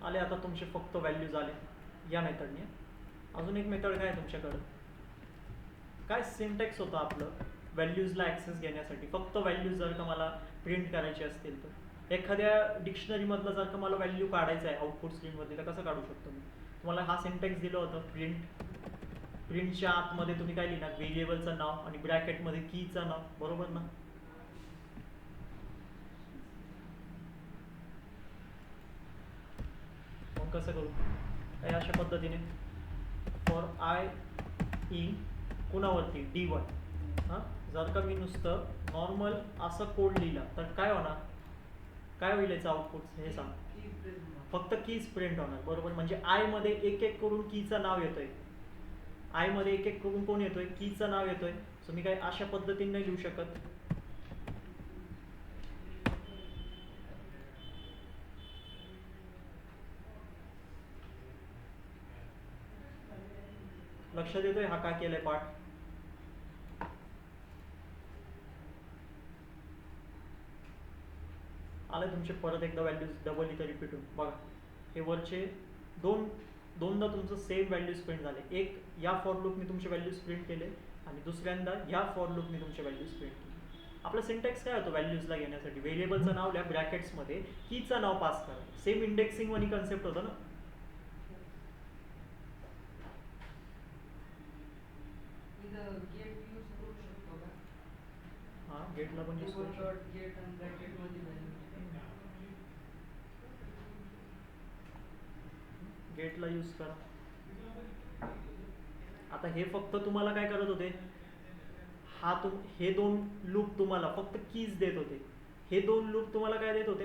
आले आता तुमचे फक्त व्हॅल्यूज आले या मेथडने. अजून एक मेथड काय आहे तुमच्याकडं, काय सिंटॅक्स होतं आपलं व्हॅल्यूजला ॲक्सेस घेण्यासाठी. फक्त व्हॅल्यूज जर का मला प्रिंट करायचे असतील तर एखाद्या डिक्शनरीमधलं जर का मला व्हॅल्यू काढायचं आहे आउटपुट स्क्रीनमध्ये, तर कसं काढू शकतो मी. तुम्हाला हा सिंटॅक्स दिलं होतं प्रिंट. प्रिंटच्या आतमध्ये तुम्ही काय लिहिणार, व्हेरिएबलचं नाव आणि ब्रॅकेटमध्ये कीचं नाव, बरोबर ना. मग कसं करू, काय अशा पद्धतीने फॉर आय इन कुणावरती D1. हां, जर का मी नुसतं नॉर्मल असं कोड लिहिला तर काय होणार, काय होईल याचं आउटपुट हे सांग. फक्त कीज प्रिंट होणार, बरोबर. म्हणजे आय मध्ये एक एक करून कीचं नाव येतोय. आय मध्ये एक एक करून कोण येतोय, कीचं नाव येतोय. सो मी काय अशा पद्धतीने नाही लिहू शकत. लक्षात येतोय हा का केलाय पार्ट. आलं तुमचे परत एकदा व्हॅल्यूज डबल इथं रिपीट होऊन बघा. हे वरचे दोनदा तुमचं सेम व्हॅल्यूज प्रिंट झाले. एक या फॉर लूपने तुमचे व्हॅल्यूज प्रिंट केले आणि दुसऱ्यांदा या फॉर लूपने तुमचे व्हॅल्यूज प्रिंट केले. आपला सिंटॅक्स काय होतो व्हॅल्यूजला घेण्यासाठी, व्हेरिएबलचं नाव लिहा ब्रॅकेट्समध्ये, कीचं नाव पास करा. सेम इंडेक्सिंग वाली कन्सेप्ट होतं ना. गेट यूज करू शकतो का. हां, गेटला पण यूज करू शकतो. गेट आणि ब्रॅकेटमध्ये व्हॅल्यू. गेटला यूज करा. आता हे फक्त तुम्हाला काय करत होते, हे दोन लूप तुम्हाला फक्त कीज देत होते. हे दोन लूप तुम्हाला काय देत होते,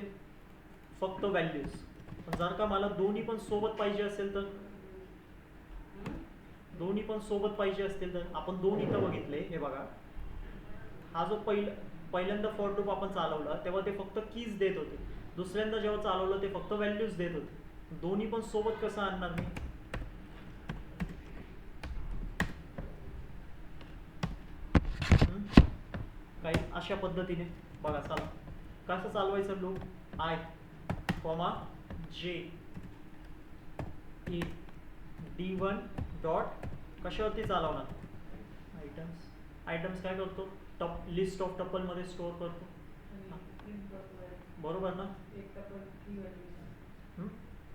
फक्त व्हॅल्यूज. पण जर का मला दोन्ही पण सोबत पाहिजे असेल तर, दोन्ही पण सोबत पाहिजे असतील तर आपण दोन इथं बघितले. हे बघा, हा जो पहिल्यांदा फॉर लूप आपण चालवला तेव्हा ते फक्त कीज देत होते. दुसऱ्यांदा जेव्हा चालवलं ते फक्त व्हॅल्यूज देत होते. दोन्ही पण सोबत कसं आणणार मी. काही अशा पद्धतीने बघा. चला कसं चालवायचं लूप, आय कॉमा जे इन D1 डॉट कशावरती चालवणार, आयटम्स काय करतो, लिस्ट ऑफ टपल मध्ये स्टोअर करतो, बरोबर ना.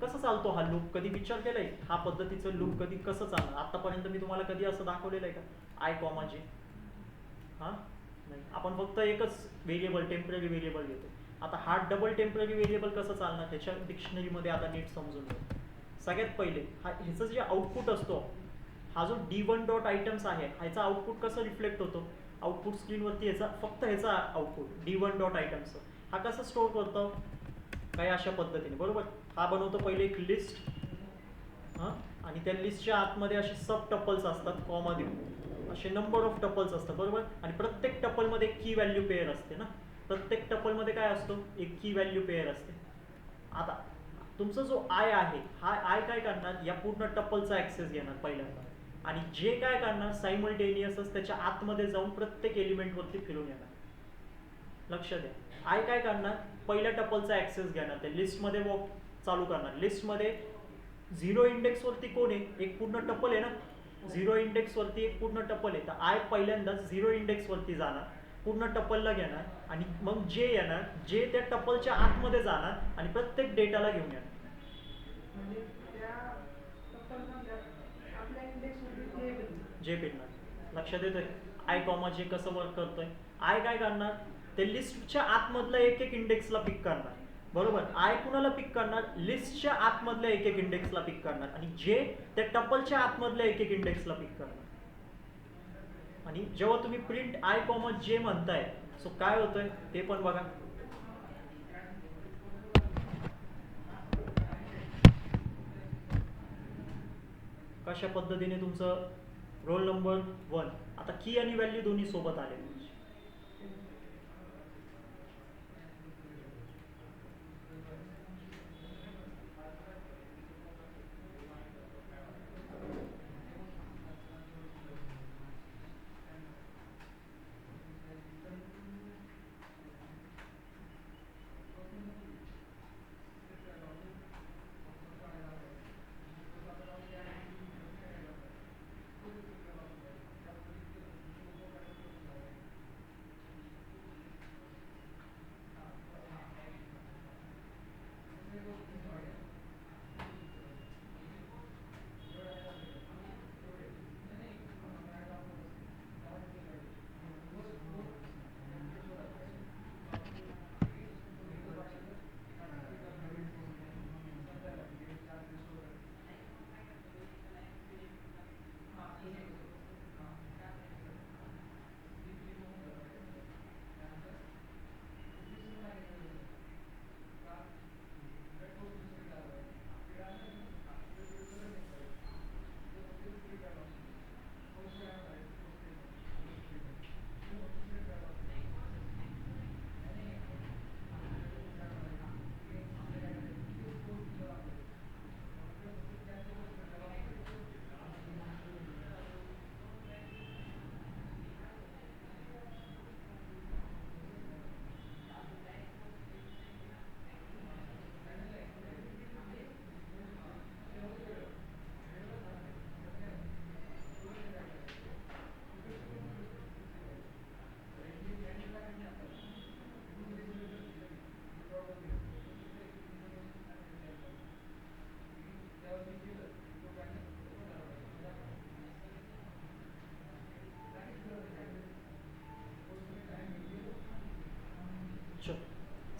कसं चालतो हा लूप, कधी विचार केलाय हा पद्धतीचं लूप कधी कसं चालणार. आतापर्यंत मी तुम्हाला कधी असं दाखवलेलं आहे का, आय कॉमा जे. हां नाही, आपण फक्त एकच व्हेरिएबल टेम्पररी व्हेरिएबल घेतो. आता हा डबल टेम्पररी व्हेरिएबल कसं चालणार त्याच्या डिक्शनरीमध्ये आता नीट समजून घ्या. सगळ्यात पहिले ह्याचं जे आउटपुट असतो, हा जो D1 डॉट आयटम्स आहे ह्याचा आउटपुट कसं रिफ्लेक्ट होतो, आउटपुट स्क्रीनवरती ह्याचा फक्त ह्याचा आउटपुट D1 डॉट आयटम्स हा कसं स्टोअर करतो, काही अशा पद्धतीने बरोबर. हा बनवतो पहिले एक लिस्ट, हां, आणि त्या लिस्टच्या आतमध्ये असे सब टपल्स असतात कॉमा देऊन, असे नंबर ऑफ टपल्स असतात बरोबर. आणि प्रत्येक टपलमध्ये की व्हॅल्यू पेअर असते ना, प्रत्येक टपलमध्ये काय असतो, एक की व्हॅल्यू पेअर असते. आता तुमचा जो आय आहे हा आय काय करणार, या पूर्ण टपलचा ऍक्सेस घेणार पहिल्यांदा, आणि जे काय करणार सायमल्टेनियसच त्याच्या आतमध्ये जाऊन प्रत्येक एलिमेंटवरती फिरून येणार. लक्ष द्या, आय काय करणार, पहिल्या टपलचा ऍक्सेस घेणार, त्या लिस्टमध्ये वॉक चालू करणार. लिस्टमध्ये 0 इंडेक्सवरती कोण आहे, एक पूर्ण टपल आहे ना, 0 इंडेक्सवरती एक पूर्ण टपल आहे. तर आय पहिल्यांदा 0 इंडेक्सवरती जाणार, पूर्ण टपलला घेणार, आणि मग जे येणार जे त्या टपलच्या आतमध्ये जाणार आणि प्रत्येक डेटाला घेऊन येणार. म्हणजे त्या टप्प्यामध्ये आपल्या इंडेक्समध्ये जे भेटणार. लक्षात येतोय आय कॉमा जे कसं वर्क करतोय. आय काय करणार, ते लिस्टच्या आतमधल्या एक एक इंडेक्सला पिक करणार बरोबर. आय कुणाला पिक करणार, लिस्टच्या आतमधल्या एक एक इंडेक्सला पिक करणार, आणि जे त्या टपलच्या आतमधल्या एक एक इंडेक्सला पिक करणार. आणि जेव्हा तुम्ही प्रिंट आय कॉमा जे म्हणताय सो काय होतंय ते पण बघा. कशा पद्धतीने तुमचं रोल नंबर 1 आता की आणि व्हॅल्यू दोन्ही सोबत आले.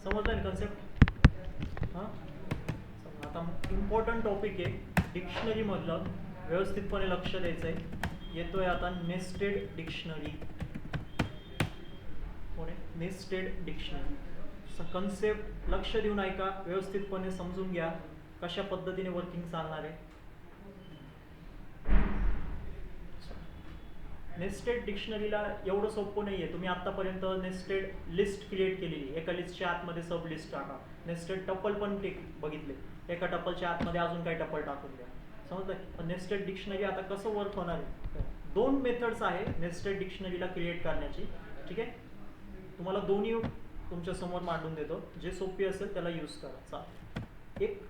समजलं ना कन्सेप्ट. हां, आता इम्पॉर्टंट टॉपिक आहे डिक्शनरी मधलं, व्यवस्थितपणे लक्ष द्यायचं आहे. येतोय आता नेस्टेड डिक्शनरी. कोण आहे, नेस्टेड डिक्शनरी. कन्सेप्ट लक्ष देऊन ऐका, व्यवस्थितपणे समजून घ्या कशा पद्धतीने वर्किंग चालणार आहे. नेस्टेड डिक्शनरीला एवढं सोपं नाही आहे. तुम्ही आतापर्यंत नेस्टेड लिस्ट क्रिएट केलेली, एका लिस्टच्या आतमध्ये सब लिस्ट टाका. नेस्टेड टपल पण बघितले, एका टपलच्या आतमध्ये अजून काही टपल टाकून द्या. समजलं. पण नेस्टेड डिक्शनरी आता कसं वर्क होणार आहे, 2 मेथड्स आहे नेस्टेड डिक्शनरीला क्रिएट करण्याची. ठीक आहे, तुम्हाला दोन्ही तुमच्या समोर मांडून देतो, जे सोपी असेल त्याला यूज करा. चालेल. एक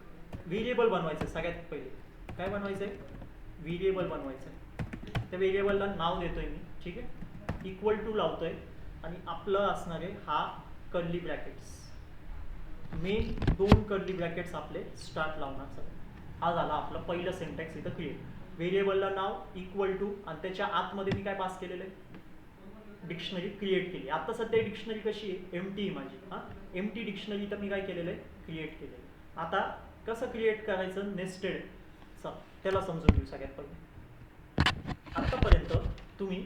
व्हेरिएबल बनवायचं आहे. सगळ्यात पहिले काय बनवायचं आहे, व्हेरिएबल बनवायचं आहे. त्या व्हेरिएबलला नाव देतोय मी. ठीक आहे, इक्वल टू लावतोय, आणि आपलं असणार आहे हा curly brackets, main 2 curly brackets आपले स्टार्ट लावणार. सगळं हा झाला आपलं पहिलं सिंटॅक्स इथं क्रिएट. व्हेरिएबलला नाव इक्वल टू, आणि त्याच्या आतमध्ये मी काय पास केलेलं आहे, डिक्शनरी क्रिएट केली. आता सध्या डिक्शनरी कशी आहे, एमटी आहे माझी. एमटी डिक्शनरी तर मी काय केलेलं आहे, क्रिएट केलेलं आहे. आता कसं क्रिएट करायचं, नेस्टेड, त्याला समजून घेऊ सगळ्यात पहिले. आतापर्यंत तुम्ही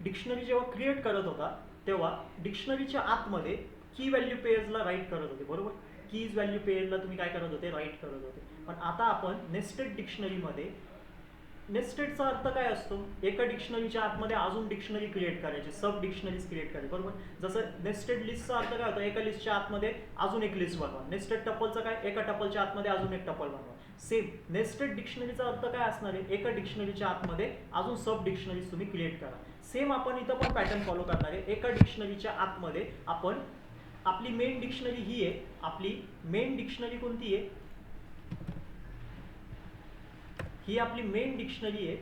डिक्शनरी जेव्हा क्रिएट करत होता तेव्हा डिक्शनरीच्या आतमध्ये की व्हॅल्यू पेयर्सला राईट करत होते, बरोबर. कीज व्हॅल्यू पेयरला तुम्ही काय करत होते, राईट करत होते. पण आता आपण नेस्टेड डिक्शनरीमध्ये, नेस्टेडचा अर्थ काय असतो, एका डिक्शनरीच्या आतमध्ये अजून डिक्शनरी क्रिएट करायची, सब डिक्शनरीज क्रिएट करायची, बरोबर. जसं नेस्टेड लिस्टचा अर्थ काय होता, एका लिस्टच्या आतमध्ये अजून एक लिस्ट बनवा. नेस्टेड टपलचं काय, एका टपलच्या आतमध्ये अजून एक टपल बनवा. सेम नेस्टेड डिक्शनरीचा अर्थ काय असणार आहे, एका डिक्शनरीच्या आतमध्ये अजून सब डिक्शनरीज तुम्ही क्रिएट करा. सेम आपण इथं पण पॅटर्न फॉलो करणार आहे. एका डिक्शनरीच्या आतमध्ये आपण, आपली मेन डिक्शनरी ही आहे, आपली मेन डिक्शनरी कोणती आहे, ही आपली मेन डिक्शनरी आहे,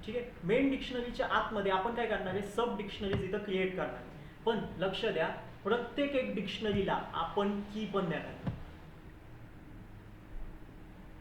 ठीक आहे. मेन डिक्शनरीच्या आतमध्ये आपण काय करणार आहे, सब डिक्शनरीज इथं क्रिएट करणार आहे. पण लक्ष द्या, प्रत्येक एक डिक्शनरीला आपण की पण देणार,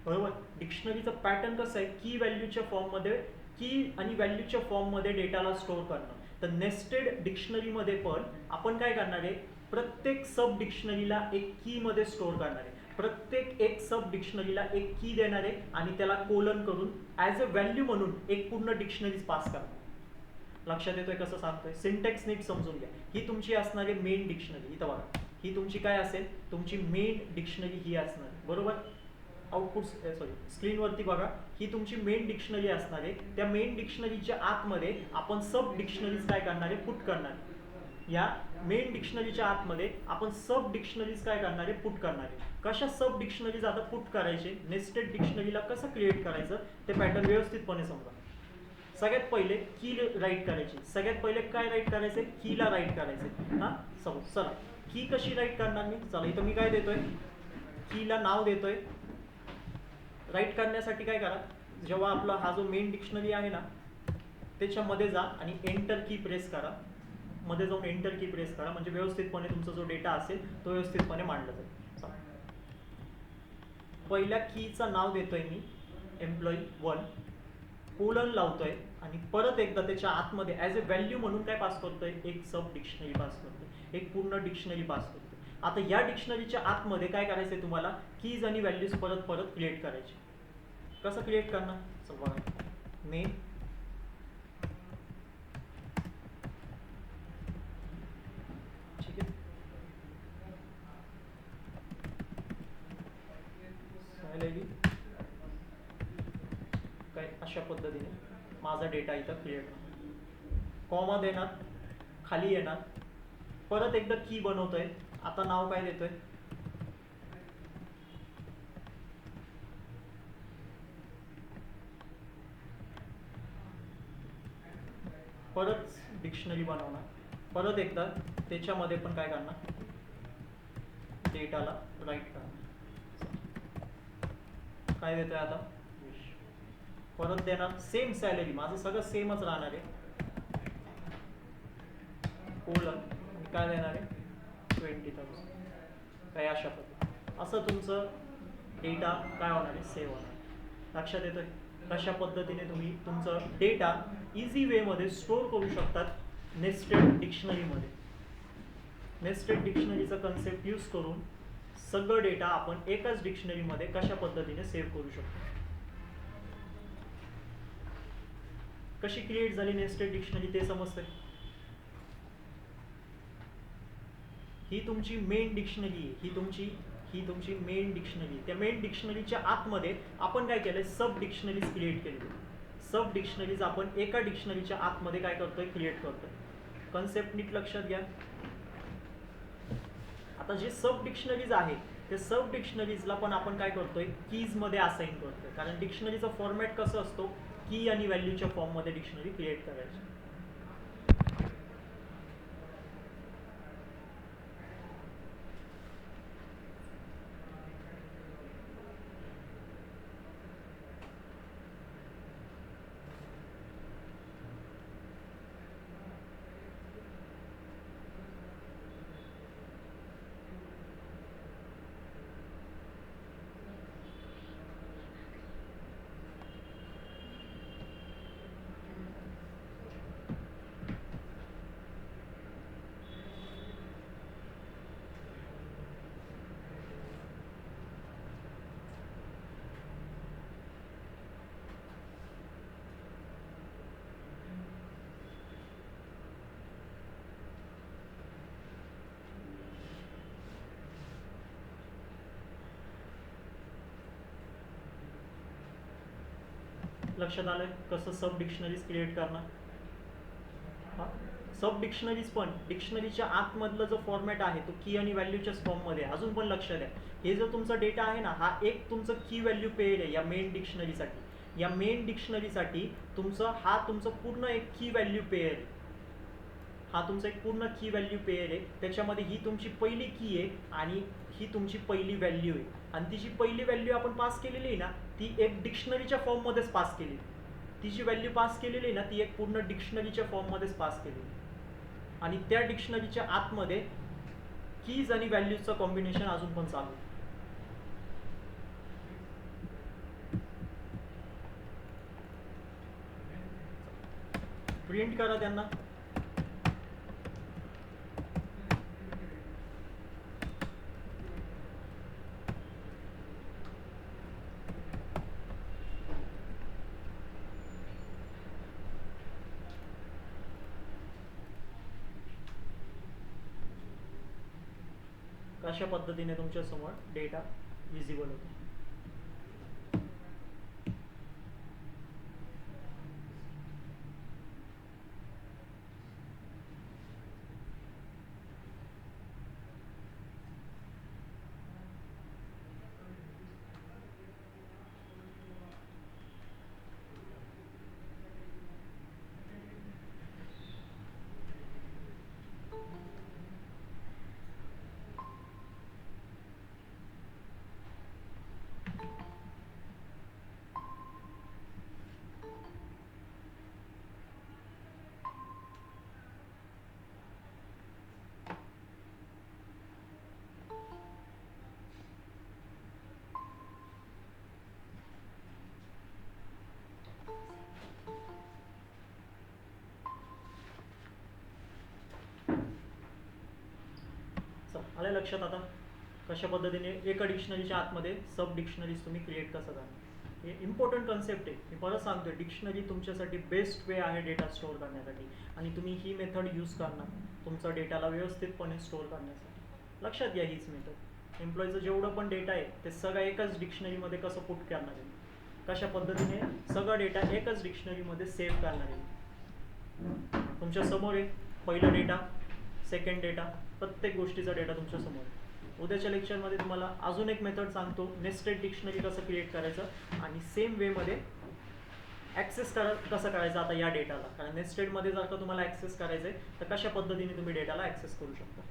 बरोबर. डिक्शनरीचं पॅटर्न कसं आहे, की व्हॅल्यूच्या फॉर्ममध्ये, की आणि व्हॅल्यूच्या फॉर्ममध्ये डेटाला स्टोअर करणं. तर नेस्टेड डिक्शनरीमध्ये पण आपण काय करणार आहे, प्रत्येक सब डिक्शनरीला एक की मध्ये स्टोअर करणार आहे. प्रत्येक एक सब डिक्शनरीला एक की देणार आहे आणि त्याला कोलन करून ॲज अ व्हॅल्यू म्हणून एक पूर्ण डिक्शनरीज पास करणार. लक्षात येतोय कसं सांगतोय, सिंटॅक्स नीट समजून घ्या. ही तुमची असणार आहे मेन डिक्शनरी, इथं बघा, ही तुमची काय असेल, तुमची मेन डिक्शनरी ही असणार, बरोबर. आउटपुट स्क्रीनवरती बघा, ही तुमची मेन डिक्शनरी असणार आहे. त्या मेन डिक्शनरीच्या आतमध्ये आपण सब डिक्शनरीज काय करणार आहे, पुट करणार आहे. या मेन डिक्शनरीच्या आतमध्ये आपण सब डिक्शनरीज काय करणार आहे, पुट करणार आहे. कशा सब डिक्शनरीज आता पुट करायचे, नेस्टेड डिक्शनरीला कसं क्रिएट करायचं ते पॅटर्न व्यवस्थितपणे समजा. सगळ्यात पहिले की राईट करायची, सगळ्यात पहिले काय राईट करायचे, कीला राईट करायचे. समज चला की कशी राईट करणार मी, चला इथं मी काय देतोय, कीला नाव देतोय. राईट करण्यासाठी काय करा, जेव्हा आपला हा जो मेन डिक्शनरी आहे ना त्याच्यामध्ये जा आणि एंटर की प्रेस करा. मध्ये जाऊन एंटर की प्रेस करा, म्हणजे व्यवस्थितपणे तुमचा जो डेटा असेल तो व्यवस्थितपणे मांडला जाईल. पहिल्या कीचं नाव देतोय मी एम्प्लॉई 1, कोलन लावतोय आणि परत एकदा त्याच्या आतमध्ये ॲज अ व्हॅल्यू म्हणून काय पास करतोय, एक सब डिक्शनरी पास करतोय, एक पूर्ण डिक्शनरी पास करतोय. आता या डिक्शनरीच्या आतमध्ये काय करायचंय तुम्हाला, कीज आणि व्हॅल्यूज परत परत क्रिएट करायचे. कसं क्रिएट करणार, बघा, मेन ठीक आहे, काय अशा पद्धतीने माझा डेटा इथं क्रिएट होणार. कॉमा देणार, खाली येणार, परत एकदा की बनवतोय. आता नाव काय देतोय, परत डिक्शनरी बनवणार, परत एकदा त्याच्यामध्ये पण काय करणार, डेटाला राईट करणार. काय देतोय आता, परत देणार सेम सॅलरी, माझं सगळं सेमच राहणार आहे, कोलन काय देणार आहे 20,000. काय अशा पद्धती असं तुमचं डेटा काय होणार आहे, सेव्ह होणार. लक्षात येतोय कशा पद्धतीने तुम्ही तुमचं डेटा इझी वेमध्ये स्टोअर करू शकतात नेस्टेड डिक्शनरीमध्ये. नेस्टेड डिक्शनरीचा कन्सेप्ट यूज करून सगळं डेटा आपण एकाच डिक्शनरीमध्ये कशा पद्धतीने सेव्ह करू शकतो. कशी क्रिएट झाली नेस्टेड डिक्शनरी ते समजतंय. ही तुमची मेन डिक्शनरी आहे, ही तुमची मेन डिक्शनरी. त्या मेन डिक्शनरीच्या आतमध्ये आपण काय केलंय, सब डिक्शनरीज क्रिएट केली. सब डिक्शनरीज आपण एका डिक्शनरीच्या आतमध्ये काय करतोय, क्रिएट करतोय. कन्सेप्ट नीट लक्षात घ्या. आता जे सब डिक्शनरीज आहेत ते सब डिक्शनरीजला पण आपण काय करतोय, कीज मध्ये असाइन करतोय. कारण डिक्शनरीचा फॉर्मॅट कसं असतो, की आणि व्हॅल्यूच्या फॉर्म मध्ये डिक्शनरी क्रिएट करायची. लक्षात आलंय कसं सब डिक्शनरीज क्रिएट करणार. सब डिक्शनरीज पण डिक्शनरीच्या आतमधला जो फॉर्मॅट आहे तो की आणि व्हॅल्यूच्याच फॉर्ममध्ये. अजून पण लक्ष द्या, हे जो तुमचा डेटा आहे ना, हा एक तुमचं की व्हॅल्यू पेअर आहे या मेन डिक्शनरीसाठी. या मेन डिक्शनरीसाठी हा तुमचं पूर्ण एक की व्हॅल्यू पेअर आहे. हा तुमचा एक पूर्ण की व्हॅल्यू पेअर आहे. त्याच्यामध्ये ही तुमची पहिली की आहे आणि ही तुमची पहिली व्हॅल्यू आहे. आणि ती जी पहिली व्हॅल्यू आपण पास केलेली आहे ना, ती एक डिक्शनरीच्या फॉर्ममध्येच पास केली. ती जी व्हॅल्यू पास केलेली आहे ना, ती एक पूर्ण डिक्शनरीच्या फॉर्ममध्येच पास केली. आणि त्या डिक्शनरीच्या आतमध्ये कीज आणि व्हॅल्यूजचं कॉम्बिनेशन अजून पण चालू आहे. प्रिंट करा त्यांना. अशा पद्धतीने तुमच्या समोर डेटा विजिबल होतो. आलं लक्षात आता कशा पद्धतीने एका डिक्शनरीच्या आतमध्ये सब डिक्शनरीज तुम्ही क्रिएट कसं करणार. हे इम्पॉर्टंट कन्सेप्ट आहे. मी परत सांगतोय, डिक्शनरी तुमच्यासाठी बेस्ट वे आहे डेटा स्टोअर करण्यासाठी आणि तुम्ही ही मेथड यूज करणार तुमचा डेटाला व्यवस्थितपणे स्टोअर करण्यासाठी. लक्षात घ्या हीच मेथड. एम्प्लॉईचं जेवढं पण डेटा आहे ते सगळं एकाच डिक्शनरीमध्ये कसं पुट करणार आहे, कशा पद्धतीने सगळा डेटा एकच डिक्शनरीमध्ये सेव्ह करणार आहे. तुमच्या समोर आहे पहिला डेटा, सेकंड डेटा, प्रत्येक गोष्टीचा डेटा तुमच्या समोर. उद्याच्या लेक्चरमध्ये तुम्हाला अजून एक मेथड सांगतो, नेस्टेड डिक्शनरी कसं क्रिएट करायचं आणि सेम वेमध्ये ॲक्सेस कसं करायचं आता या डेटाला. कारण नेस्टेडमध्ये जर का तुम्हाला ॲक्सेस करायचं आहे तर कशा पद्धतीने तुम्ही डेटाला ॲक्सेस करू शकता.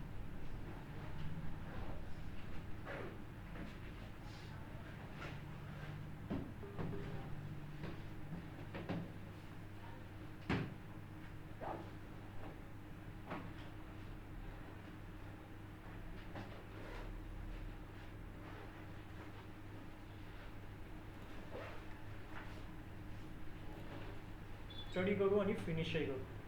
स्टडी करू आणि फिनिशही करू.